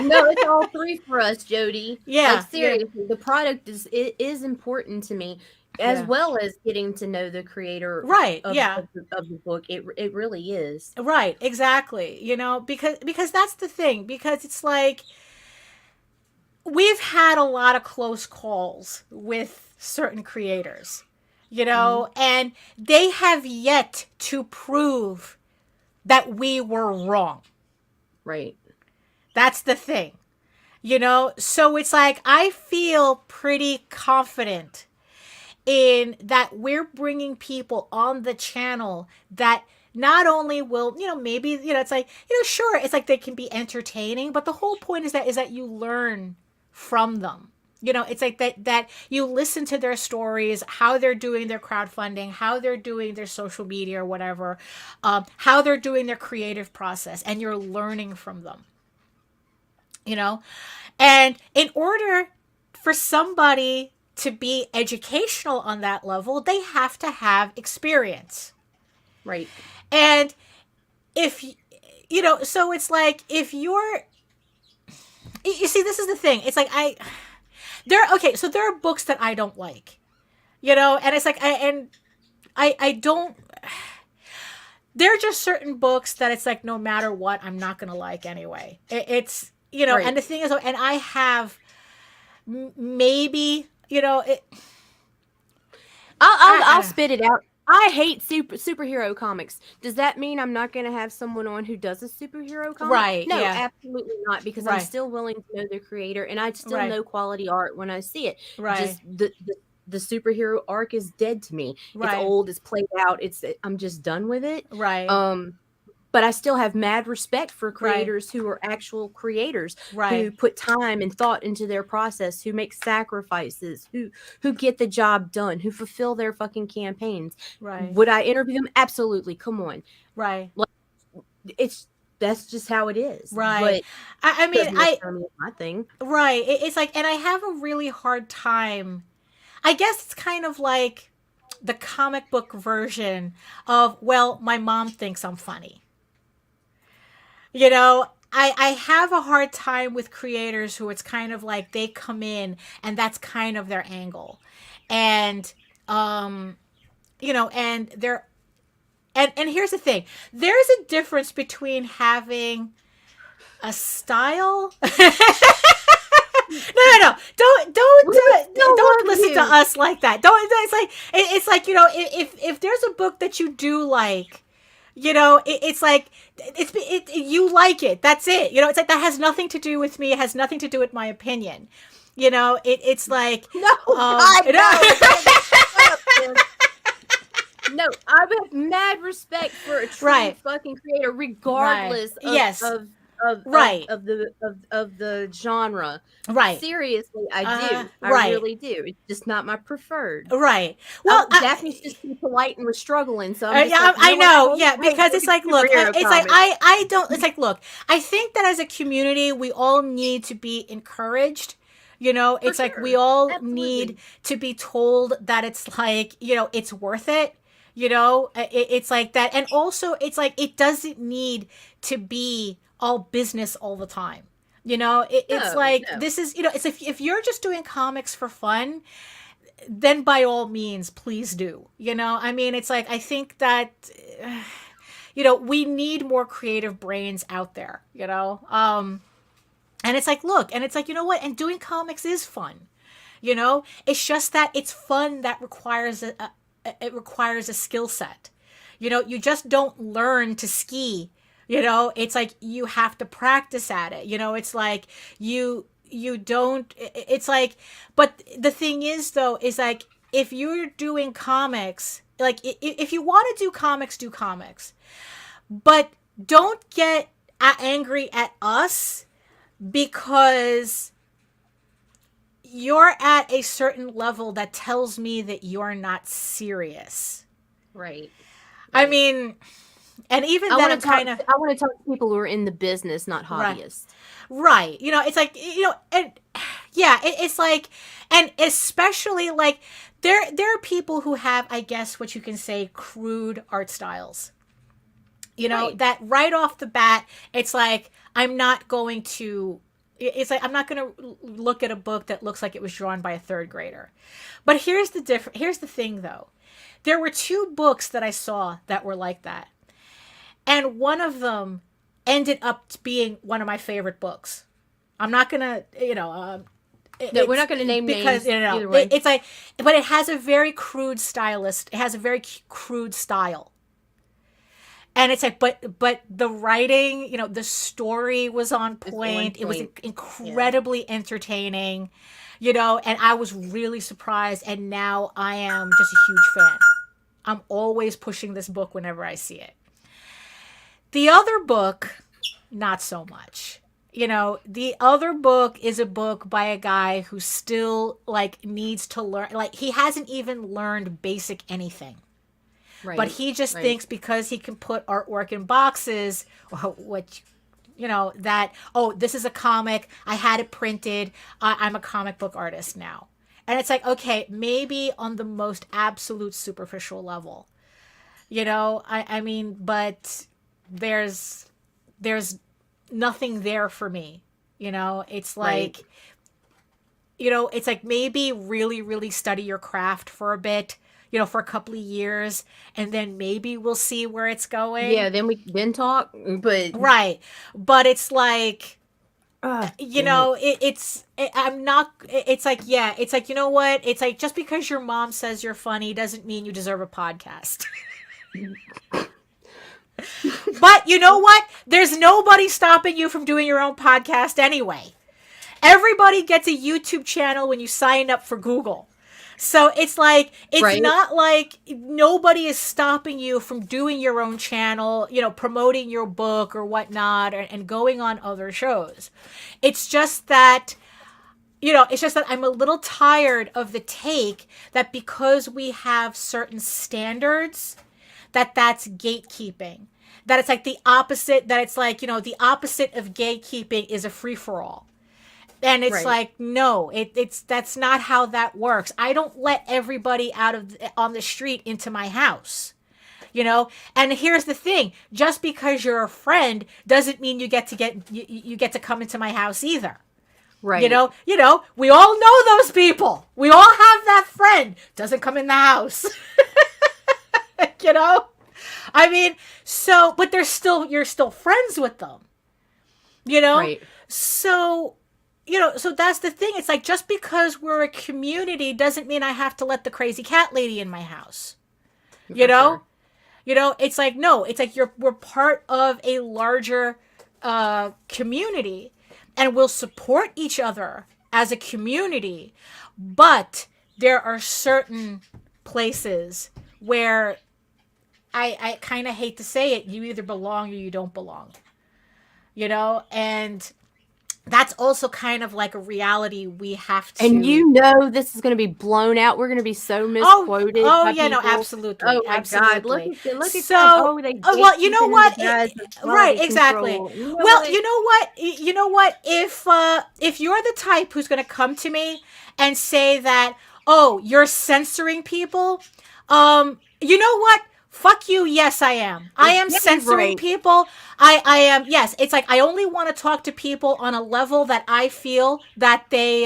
No, it's all three for us, Jody. Yeah, like seriously, the product is important to me, as well as getting to know the creator, right? Of the book. It really is, right, exactly. Because that's the thing. Because it's like we've had a lot of close calls with certain creators, and they have yet to prove that we were wrong. Right. That's the thing, so it's like I feel pretty confident in that we're bringing people on the channel that not only will, maybe, it's like, sure, it's like they can be entertaining, but the whole point is that you learn from them. It's like that you listen to their stories, how they're doing their crowdfunding, how they're doing their social media or whatever, how they're doing their creative process, and you're learning from them. And in order for somebody to be educational on that level, they have to have experience. Right. And if, so it's like, if you see, this is the thing. It's like, so there are books that I don't like, and it's like, I don't, there are just certain books that it's like, no matter what, I'm not going to like anyway. It's, right. And the thing is, and I have maybe, I'll spit it out. I hate superhero comics. Does that mean I'm not going to have someone on who does a superhero comic? Right. No, yeah. absolutely not, because I'm still willing to know the creator, and I still know quality art when I see it. Right. Just the superhero arc is dead to me. Right. It's old. It's played out. I'm just done with it. Right. But I still have mad respect for creators who are actual creators, who put time and thought into their process, who make sacrifices, who get the job done, who fulfill their fucking campaigns. Right. Would I interview them? Absolutely. Come on. Right. Like, that's just how it is. Right. But I mean, my thing. Right. It's like, and I have a really hard time. I guess it's kind of like the comic book version of, well, my mom thinks I'm funny. I have a hard time with creators who it's kind of like they come in and that's kind of their angle. And, and they're, and here's the thing. There's a difference between having a style. No. Don't listen to us like that. It's like, if there's a book that you do like, it's like, you like it. That's it. It's like, that has nothing to do with me. It has nothing to do with my opinion. It's like, no, no, I have mad respect for a true fucking creator, regardless of the genre. Right. Seriously, I do. I really do. It's just not my preferred. Right. Well, Daphne's just too polite and was struggling. So I know. Yeah, because it's like, look, it's like I don't. It's like, look, I think that as a community, we all need to be encouraged. It's like we all need to be told that it's like, it's worth it. It's like that, and also it's like it doesn't need to be all business all the time. This is, it's if you're just doing comics for fun, then by all means, please do. I mean, it's like, I think that, we need more creative brains out there, and it's like, look, and it's like, you know what? And doing comics is fun. It's just that it's fun that requires a skill set. You just don't learn to ski. It's like you have to practice at it. It's like you don't, it's like, but the thing is though, is like, if you're doing comics, like if you want to do comics, but don't get angry at us because you're at a certain level that tells me that you're not serious. Right. I mean, and even then, I'm kind of, I want to talk to people who are in the business, not hobbyists. Right. It's like, and yeah, it's like, and especially like there are people who have, I guess, what you can say, crude art styles. You know, that right off the bat, it's like, I'm not going to look at a book that looks like it was drawn by a third grader. But here's the thing, though. There were 2 books that I saw that were like that. And one of them ended up being one of my favorite books. I'm not going to, No, we're not going to name because, names either way. It's like, but it has a very crude stylist. It has a very crude style. And it's like, but the writing, the story was on point. It was incredibly entertaining, and I was really surprised. And now I am just a huge fan. I'm always pushing this book whenever I see it. The other book, not so much. The other book is a book by a guy who still needs to learn. He hasn't even learned basic anything. Right. But he just thinks because he can put artwork in boxes, this is a comic. I had it printed. I'm a comic book artist now. And it's like, okay, maybe on the most absolute superficial level, I mean, but there's nothing there for me. It's like, it's like maybe really, really study your craft for a bit. For a couple of years, and then maybe we'll see where it's going. Yeah, then we can talk. But but it's like, it's like, you know what? It's like, just because your mom says you're funny doesn't mean you deserve a podcast. But you know what? There's nobody stopping you from doing your own podcast anyway. Everybody gets a YouTube channel when you sign up for Google. So it's like, it's not like nobody is stopping you from doing your own channel, promoting your book or whatnot, and going on other shows. It's just that, I'm a little tired of the take that because we have certain standards, that's gatekeeping. That it's like the opposite, that it's like, the opposite of gatekeeping is a free-for-all. And it's like, no, that's not how that works. I don't let everybody on the street into my house, And here's the thing: just because you're a friend doesn't mean you get to come into my house either. Right? We all know those people. We all have that friend doesn't come in the house. I mean, but you're still friends with them. Right. So that's the thing. It's like, just because we're a community doesn't mean I have to let the crazy cat lady in my house. Sure. It's like, no, it's like we're part of a larger community, and we'll support each other as a community. But there are certain places where I kind of hate to say it, you either belong or you don't belong. And that's also kind of like a reality we have to. And this is going to be blown out. We're going to be so misquoted. Oh yeah, no, absolutely. Oh my absolutely. God, look at so. that. Well, you know what? Right, exactly. Well, you know what? You know what? If you're the type who's going to come to me and say that, oh, you're censoring people, you know what? Fuck you. Yes, I am. I am censoring people. I am. Yes. It's like, I only want to talk to people on a level that I feel that they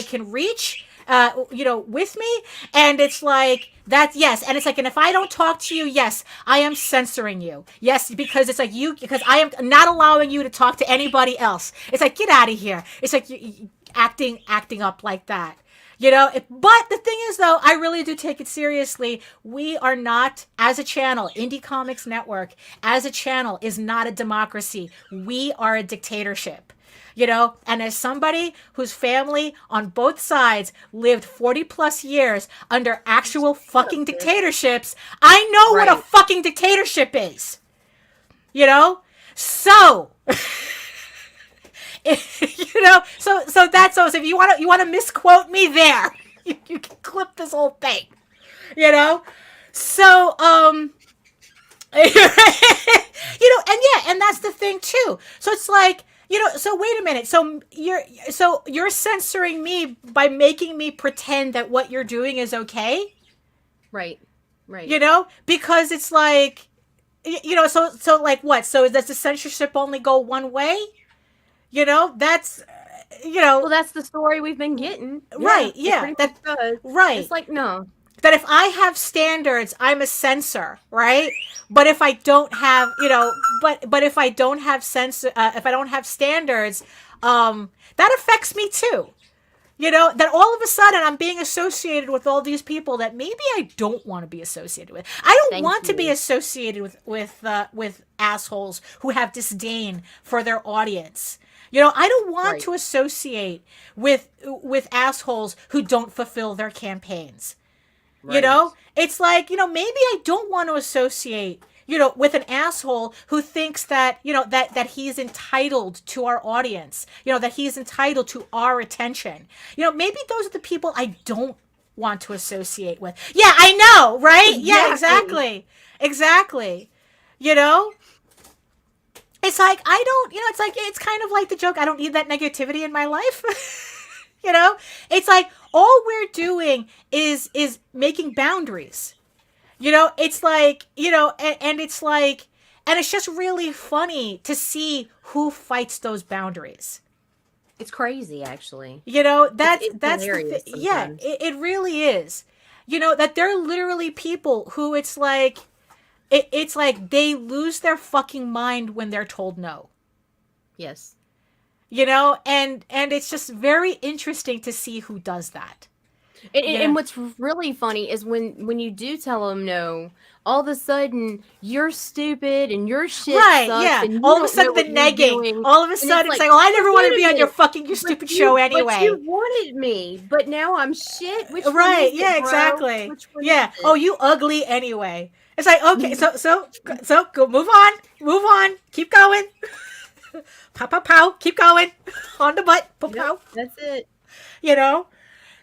can reach, with me. And it's like, that's yes. And it's like, and if I don't talk to you, yes, I am censoring you. Yes. Because it's like because I am not allowing you to talk to anybody else. It's like, get out of here. It's like you acting up like that. But the thing is, though, I really do take it seriously. We are not, as a channel, Indie Comics Network, as a channel, is not a democracy. We are a dictatorship, and as somebody whose family on both sides lived 40 plus years under actual fucking dictatorships, I know what a fucking dictatorship is, so... so that's so if you want to misquote me there, you can clip this whole thing, so and that's the thing too. So it's like, So wait a minute. So you're censoring me by making me pretend that what you're doing is okay? Right. Because it's like, so like what? So does the censorship only go one way? That's, Well, that's the story we've been getting. Right. Yeah. Right. It's like, no. That if I have standards, I'm a censor, right? But if I don't have, but if I don't have if I don't have standards, that affects me too. That all of a sudden I'm being associated with all these people that maybe I don't want to be associated with. I don't want to be associated with assholes who have disdain for their audience. I don't want to associate with assholes who don't fulfill their campaigns. Right. It's like, maybe I don't want to associate, with an asshole who thinks that, that he's entitled to our audience, that he's entitled to our attention. Maybe those are the people I don't want to associate with. Yeah, I know, right? Yeah, exactly. It's like, I don't, it's kind of like the joke, I don't need that negativity in my life. It's like all we're doing is making boundaries. It's like, and it's like, and it's just really funny to see who fights those boundaries. It's crazy, actually. That's hilarious. Yeah, it really is. That there are literally people who it's like they lose their fucking mind when they're told no. Yes. And it's just very interesting to see who does that. And what's really funny is when you do tell them no, all of a sudden you're stupid and your shit sucks. Yeah. And all of a sudden the negging. All of a sudden it's like, I never want to be on your stupid show anyway. But you wanted me, but now I'm shit. Which right? Yeah, exactly. Yeah. Oh, you ugly anyway. It's like, okay, so go, move on, keep going. Pow, pow, pow. Keep going. On the butt. Pow, pow. That's it.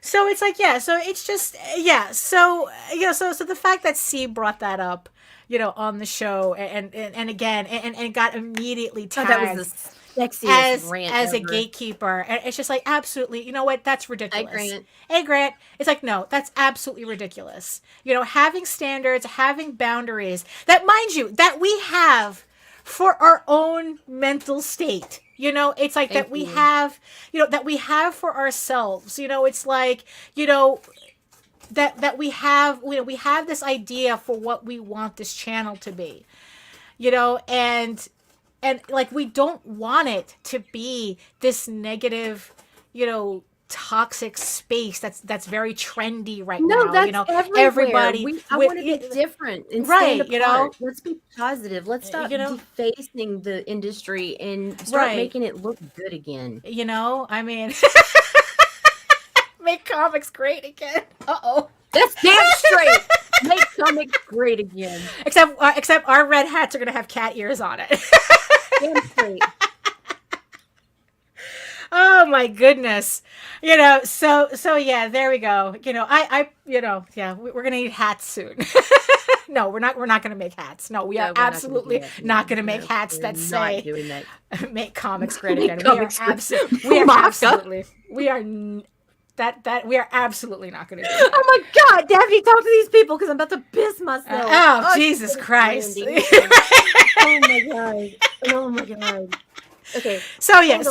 So it's like, yeah. So it's just, yeah. So, so the fact that C brought that up, on the show and again, and got immediately tagged that was the sexiest rant as ever. A gatekeeper. And it's just like, absolutely, you know what? That's ridiculous. Hey, Grant. It's like, no, that's absolutely ridiculous. Having standards, having boundaries that, mind you, that we have for our own mental state. It's like that we have, that we have for ourselves. It's like, that we have, we have this idea for what we want this channel to be, and like, we don't want it to be this negative, toxic space that's very trendy right now. No, that's everywhere. Everybody. I want to be different and stand apart. Let's be positive. Let's stop defacing the industry and start making it look good again. I mean, make comics great again. That's damn straight. Make comics great again. Except our red hats are gonna have cat ears on it. Damn straight. Oh my goodness. So yeah, there we go. We're going to need hats soon. No, we're not going to make hats. No, we are absolutely not going to make hats that say make comics great again. We are absolutely not going to do that. Oh my God, Daphne, talk to these people because I'm about to piss myself. Jesus Christ. Oh my God. Okay. So yeah,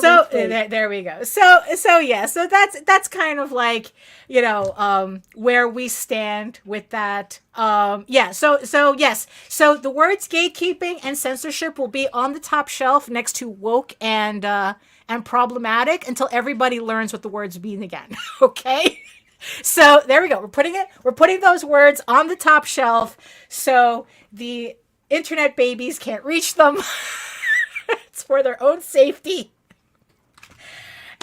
there we go. So yeah, so that's kind of like, where we stand with that. Yeah. So yes. So the words gatekeeping and censorship will be on the top shelf next to woke and problematic until everybody learns what the words mean again. Okay. So there we go. We're putting those words on the top shelf so the internet babies can't reach them. It's for their own safety.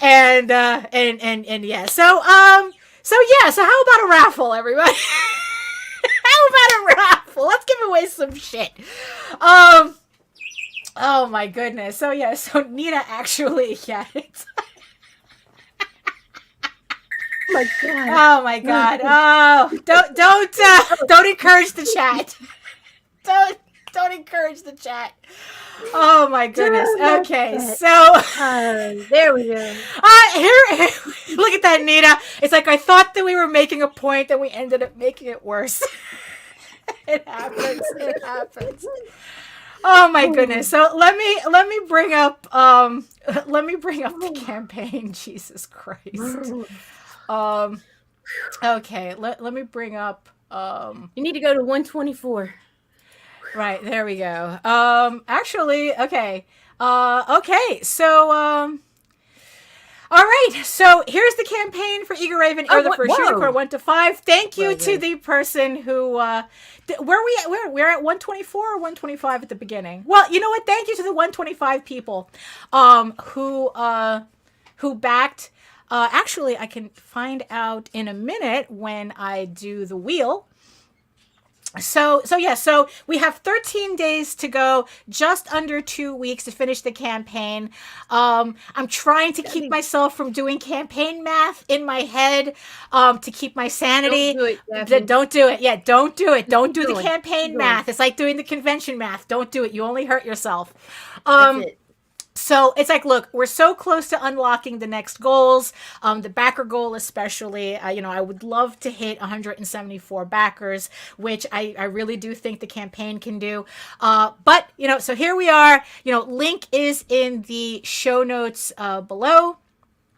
And yeah. So how about a raffle, everybody? How about a raffle? Let's give away some shit. Oh my goodness. So yeah, so Nita actually, yeah. Oh my God. Oh, don't encourage the chat. Don't encourage the chat. Oh my goodness. Okay, so there we go. here, look at that, Nita. It's like I thought that we were making a point, and we ended up making it worse. It happens. It happens. Oh my goodness. So let me bring up the campaign. Jesus Christ. Okay. Let me bring up. You need to go to 124. Right, there we go. Actually, okay. Okay, so, all right, so here's the campaign for Eager Raven, or the first unicorn, 1 to 5. Thank you to the person who, we're at 124 or 125 at the beginning? Well, you know what? Thank you to the 125 people, who backed. Actually, I can find out in a minute when I do the wheel. So we have 13 days to go, just under 2 weeks to finish the campaign. I'm trying to keep myself from doing campaign math in my head, to keep my sanity. Don't do it, Daphne. Don't do it. Yeah, don't do it. Don't do the campaign math. It's like doing the convention math. Don't do it. You only hurt yourself. That's it. So it's like, look, we're so close to unlocking the next goals. The backer goal, especially, I would love to hit 174 backers, which I really do think the campaign can do. But, so here we are, link is in the show notes below.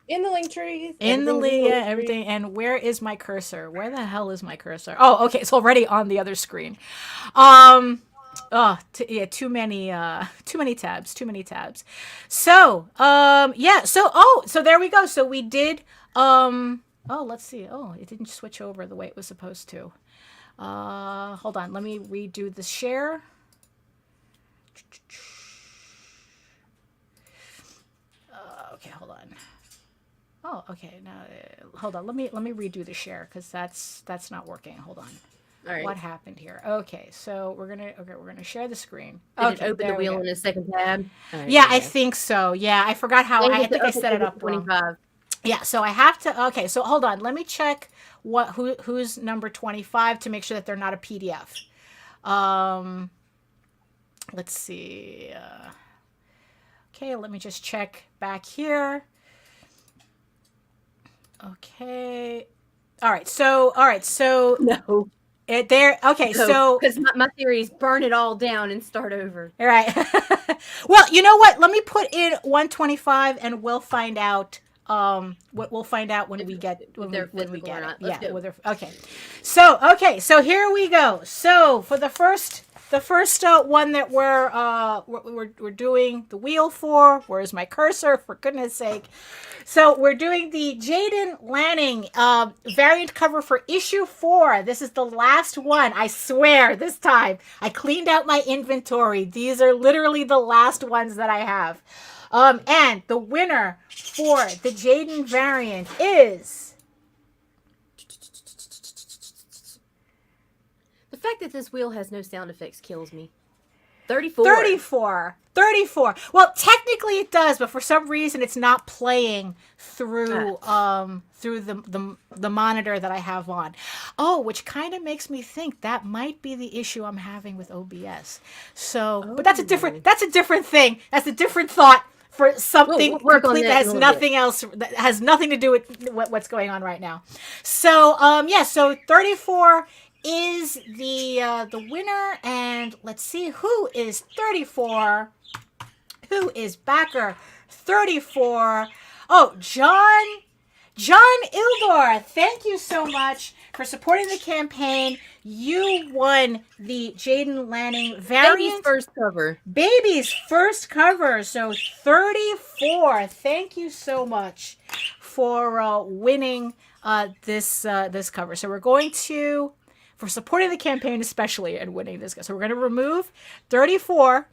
In the link tree. In the link, everything. And where is my cursor? Where the hell is my cursor? Oh, okay. It's already on the other screen. Too many tabs. So, so there we go. So we did, let's see. Oh, it didn't switch over the way it was supposed to. Hold on. Let me redo the share. Okay, hold on. Oh, okay. Now, hold on. Let me redo the share, because that's not working. Hold on. All right. What happened here? Okay, so we're gonna share the screen. Did it open the wheel in a second tab? Right, yeah, I think so. Yeah, I forgot how. I think I set it up 25. wrong. Yeah, so I have to. Okay, so hold on. Let me check who's number 25 to make sure that they're not a PDF. Let's see. Okay, let me just check back here. Okay. All right. So No. Okay, so because my theory is burn it all down and start over. All right. Well, you know what? Let me put in 125, and we'll find out. We'll find out when we get it. Yeah. Okay. So here we go. So for the first one that we're doing the wheel for. Where's my cursor? For goodness sake. So we're doing the Jaden Lanning variant cover for issue 4. This is the last one. I swear this time I cleaned out my inventory. These are literally the last ones that I have. And the winner for the Jaden variant is... The fact that this wheel has no sound effects kills me. 34. Well, technically it does, but for some reason it's not playing through the monitor that I have on. Oh, which kind of makes me think that might be the issue I'm having with OBS. So, but that's a different thing. That's a different thought for something complete that has nothing else, that has nothing to do with what's going on right now. So, so 34 is the winner, and let's see who is 34. Who is backer 34? Oh, John Ildor. Thank you so much for supporting the campaign. You won the Jaden Lanning variant. Baby's first cover. So 34. Thank you so much for winning this cover. So we're going to, for supporting the campaign especially and winning this. So we're going to remove 34.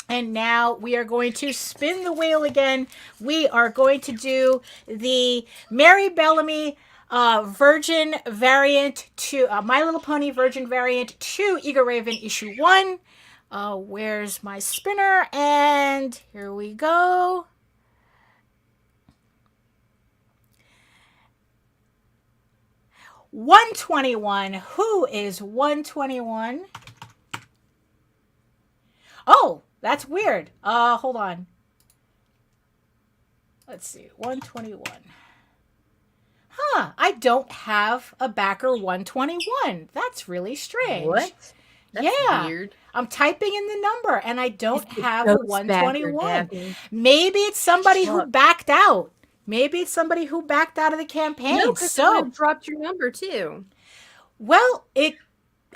And now we are going to spin the wheel again. We are going to do the Mary Bellamy Virgin variant to My Little Pony Virgin variant to Eager Raven issue 1. Where's my spinner? And here we go. $121. Who is 121? Oh, That's weird. Hold on. Let's see. 121. Huh. I don't have a backer 121. That's really strange. What? That's weird. I'm typing in the number and I don't have a ghost 121. backer, Maybe it's somebody who backed out. Maybe it's somebody who backed out of the campaign. No, because so dropped your number too. Well,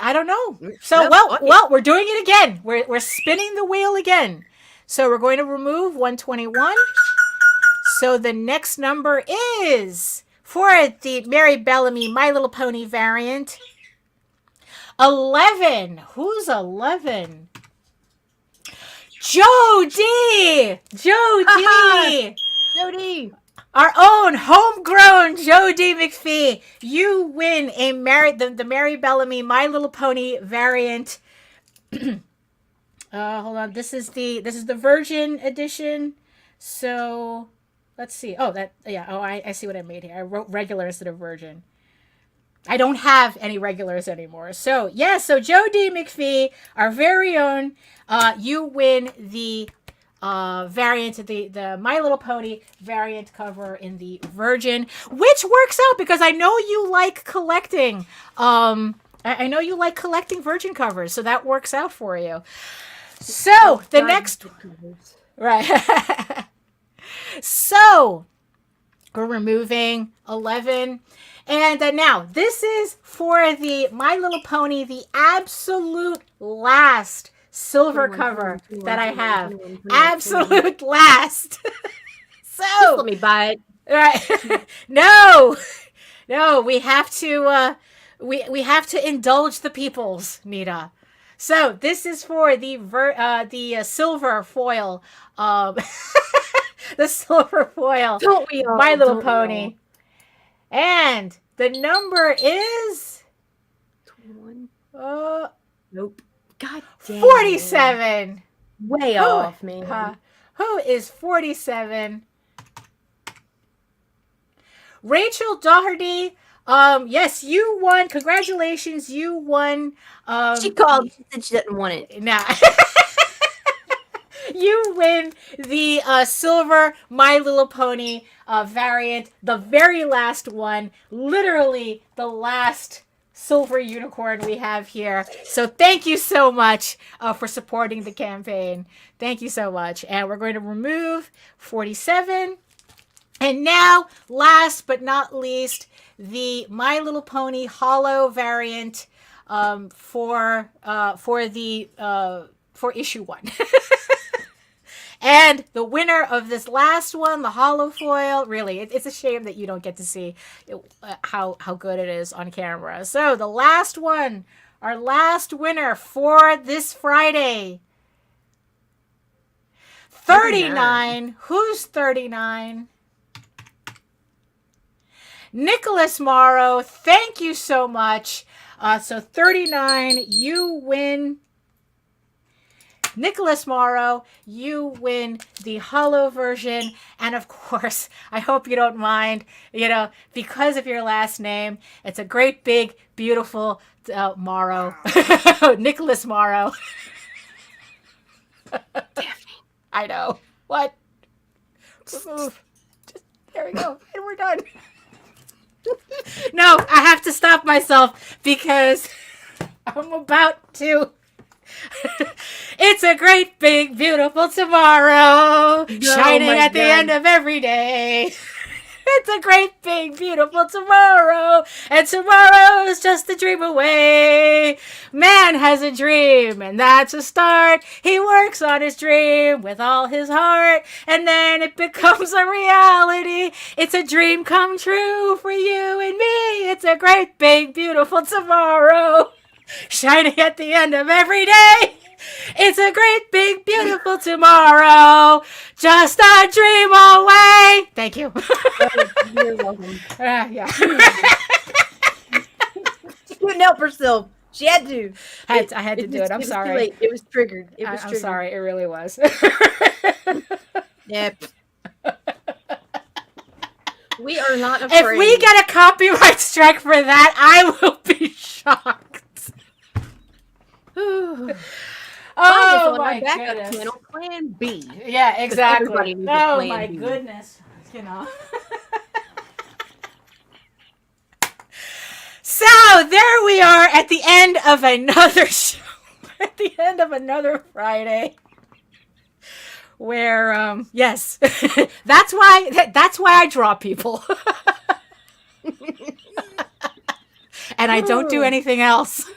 I don't know. So No, well, we're doing it again. We're spinning the wheel again. So we're going to remove 121. So the next number is for the Mary Bellamy My Little Pony variant. 11. Who's 11? Jody! Jody! Jody! Our own homegrown Jody McPhee. You win the Mary Bellamy My Little Pony variant. Hold on. This is the Virgin edition. So let's see. Oh, I see what I made here. I wrote regular instead of Virgin. I don't have any regulars anymore. So so Jody McPhee, our very own, you win the variant, the My Little Pony variant cover in the Virgin, which works out because I know you like collecting. I know you like collecting Virgin covers, so that works out for you. So the next, right? So we're removing 11. And now, this is for the My Little Pony, the absolute last silver cover that I have. Absolute last. So just let me buy it. Right? No, we have to. We have to indulge the peoples, Nita. So this is for the silver foil. The silver foil. Don't we all? My Little Pony. And the number is 21. Nope. God damn. 47. Way off, man. Who is 47? Rachel Doherty. Yes, you won. Congratulations, you won. She called. She said she didn't want it. Nah. You win the silver My Little Pony variant, the very last one, literally the last silver unicorn we have here. So thank you so much for supporting the campaign. Thank you so much. And we're going to remove 47. And now, last but not least, the My Little Pony hollow variant for issue 1. And the winner of this last one, the hollow foil, really, it's a shame that you don't get to see how good it is on camera. So the last one, our last winner for this Friday, 39. Who's 39? Nicholas Morrow, thank you so much. So 39, you win. Nicholas Morrow, you win the hollow version. And of course, I hope you don't mind, because of your last name, it's a great, big, beautiful Morrow. Nicholas Morrow. Daphne. I know. What? Remove. There we go. And we're done. No, I have to stop myself because I'm about to. It's a great, big, beautiful tomorrow, shining at the end of every day. It's a great, big, beautiful tomorrow, and tomorrow is just a dream away. Man has a dream, and that's a start. He works on his dream with all his heart, and then it becomes a reality. It's a dream come true for you and me. It's a great, big, beautiful tomorrow, shining at the end of every day. It's a great, big, beautiful tomorrow. Just a dream away. Thank you. You're welcome. Yeah. She couldn't help herself. She had to. I had to do it. I'm sorry. Too late. It was triggered. I'm sorry. It really was. Yep. We are not afraid. If we get a copyright strike for that, I will be shocked. Oh Oh my my backup goodness. channel plan B. Yeah, exactly. Everybody needs a Oh plan my B. goodness. So there we are at the end of another show. At the end of another Friday. Where yes. that's why I draw people. And I don't do anything else.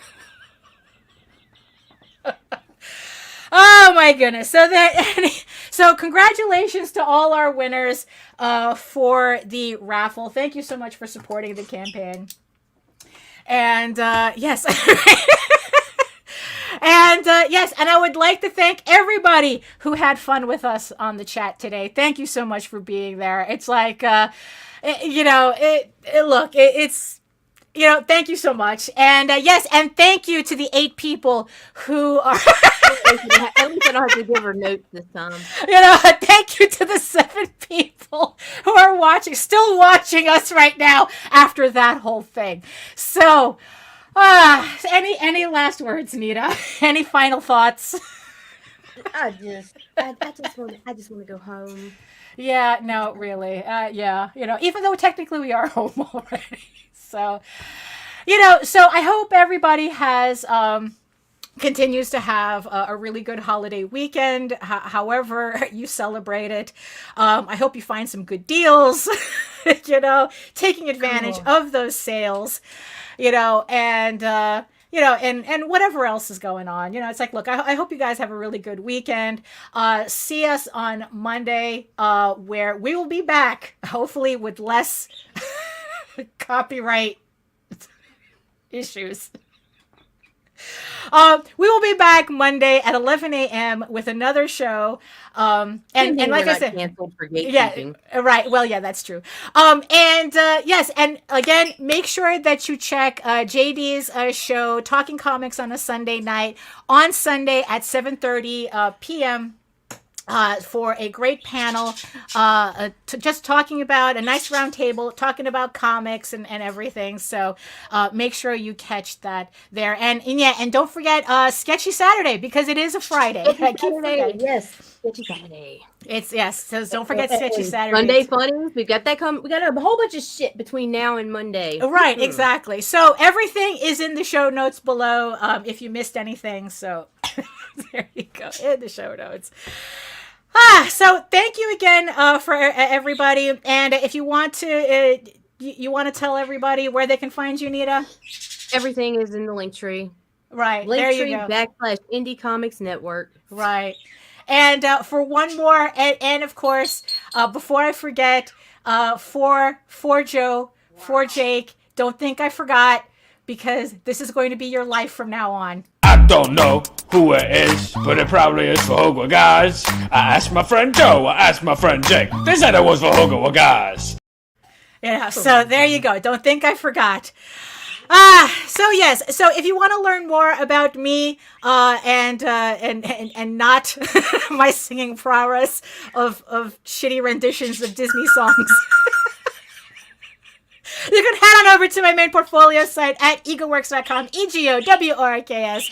Oh my goodness. So congratulations to all our winners for the raffle. Thank you so much for supporting the campaign. And yes. And yes, and I would like to thank everybody who had fun with us on the chat today. Thank you so much for being there. It's like it's thank you so much. And yes, and thank you to the 8 people who are At least I don't have to give her notes this time. Thank you to the 7 people who are still watching us right now after that whole thing. So, any last words, Nita? Any final thoughts? I just want to go home. Yeah, no, really. Yeah, even though technically we are home already. So, so I hope everybody continues to have a really good holiday weekend, however you celebrate it. I hope you find some good deals, taking advantage of those sales, and whatever else is going on. It's like, look, I hope you guys have a really good weekend. See us on Monday, where we will be back, hopefully with less copyright issues. We will be back Monday at 11 a.m. with another show. And like I said, canceled for gatekeeping. Yeah, right. Well, yeah, that's true. Yes, and again, make sure that you check JD's show, Talking Comics on a Sunday night, on Sunday at 7:30 p.m. For a great panel, just talking about a nice round table, talking about comics and everything. So make sure you catch that there. And don't forget Sketchy Saturday, because it is a Friday. Saturday, yes, Sketchy Saturday. So don't forget Sketchy Saturday. Monday Funnies, we got that we got a whole bunch of shit between now and Monday. Right, exactly. So everything is in the show notes below, if you missed anything. So there you go, in the show notes. So thank you again for everybody. And if you want to, you want to tell everybody where they can find you, Nita? Everything is in the link tree. Right, there you go. /Indie Comics Network. Right. And for one more, and of course, before I forget, for Joe, for Jake, don't think I forgot, because this is going to be your life from now on. I don't know who it is, but it probably is for Hogwarts guys. I asked my friend Joe, I asked my friend Jake. They said it was for Hogwarts guys. Yeah, so there you go. Don't think I forgot. So yes, so if you want to learn more about me and not my singing prowess of shitty renditions of Disney songs, you can head on over to my main portfolio site at egoworks.com, EGOWORKS,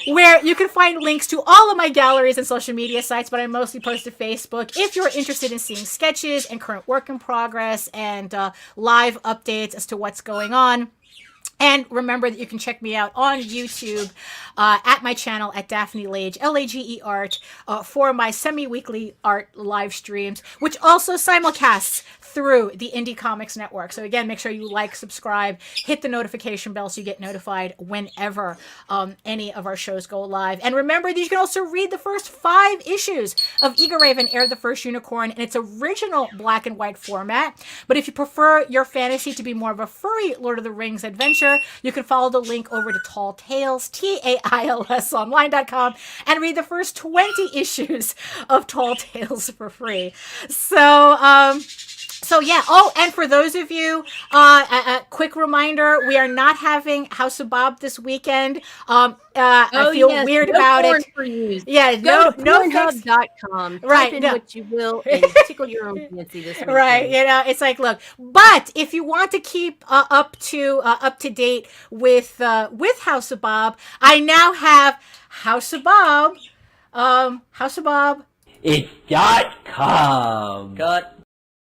where you can find links to all of my galleries and social media sites, but I mostly post to Facebook. If you're interested in seeing sketches and current work in progress and live updates as to what's going on. And remember that you can check me out on YouTube at my channel at Daphne Lage, Lage Art, for my semi-weekly art live streams, which also simulcasts through the Indie Comics Network. So again, make sure you like, subscribe, hit the notification bell so you get notified whenever any of our shows go live. And remember that you can also read the first 5 issues of Eager Raven, Air the First Unicorn in its original black and white format. But if you prefer your fantasy to be more of a furry Lord of the Rings adventure, you can follow the link over to Tall Tales, TAILS online.com, and read the first 20 issues of Tall Tales for free. So yeah. Oh, and for those of you, a quick reminder: we are not having House of Bob this weekend. I feel weird about it. For you. Yeah, Go to no. Pornhub.com. Right, Type in no. what you will and tickle your own fancy this weekend. Right, it's like, look. But if you want to keep up to date with House of Bob, I now have House of Bob Houseofbob. It.com. Cut.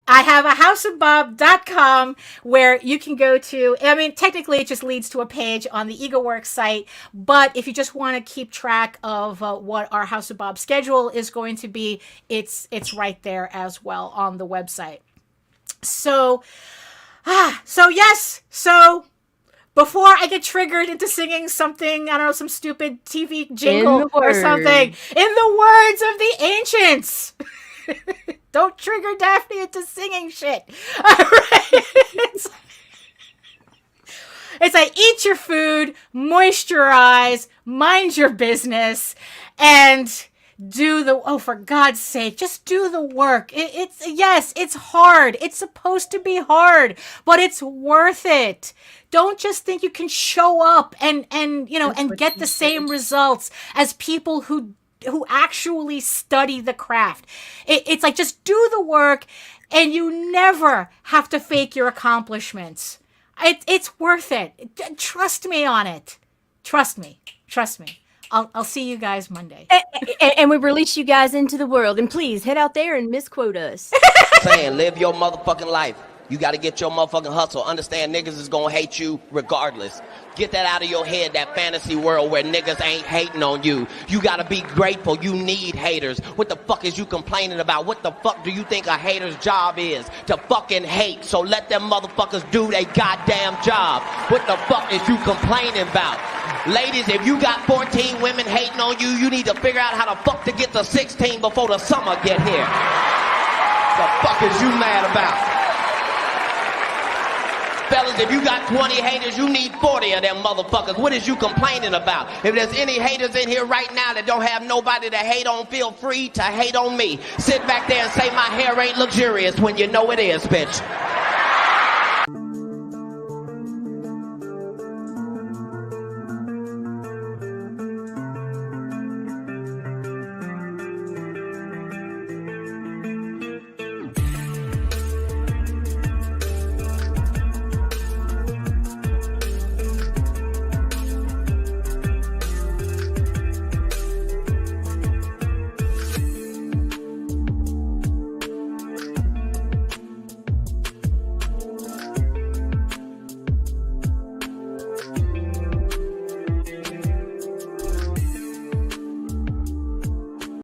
I have a houseofbob.com where you can go to. I mean, technically, it just leads to a page on the EgoWorks site. But if you just want to keep track of what our House of Bob schedule is going to be, it's right there as well on the website. So before I get triggered into singing something, I don't know, some stupid TV jingle or something, in the words of the ancients. Don't trigger Daphne into singing shit. All right. It's like, eat your food, moisturize, mind your business, and do the, for God's sake, just do the work. It's hard. It's supposed to be hard, but it's worth it. Don't just think you can show up and get the same results as people who actually study the craft. It's like, just do the work, and you never have to fake your accomplishments. It's worth it. Trust me on it. Trust me. I'll see you guys Monday. And we release you guys into the world. And please head out there and misquote us. Saying, live your motherfucking life. You got to get your motherfucking hustle. Understand niggas is going to hate you regardless. Get that out of your head, that fantasy world where niggas ain't hating on you. You got to be grateful. You need haters. What the fuck is you complaining about? What the fuck do you think a hater's job is? To fucking hate. So let them motherfuckers do their goddamn job. What the fuck is you complaining about? Ladies, if you got 14 women hating on you, you need to figure out how the fuck to get to 16 before the summer get here. The fuck is you mad about? Fellas, if you got 20 haters, you need 40 of them motherfuckers. What is you complaining about? If there's any haters in here right now that don't have nobody to hate on, feel free to hate on me. Sit back there and say my hair ain't luxurious when you know it is, bitch.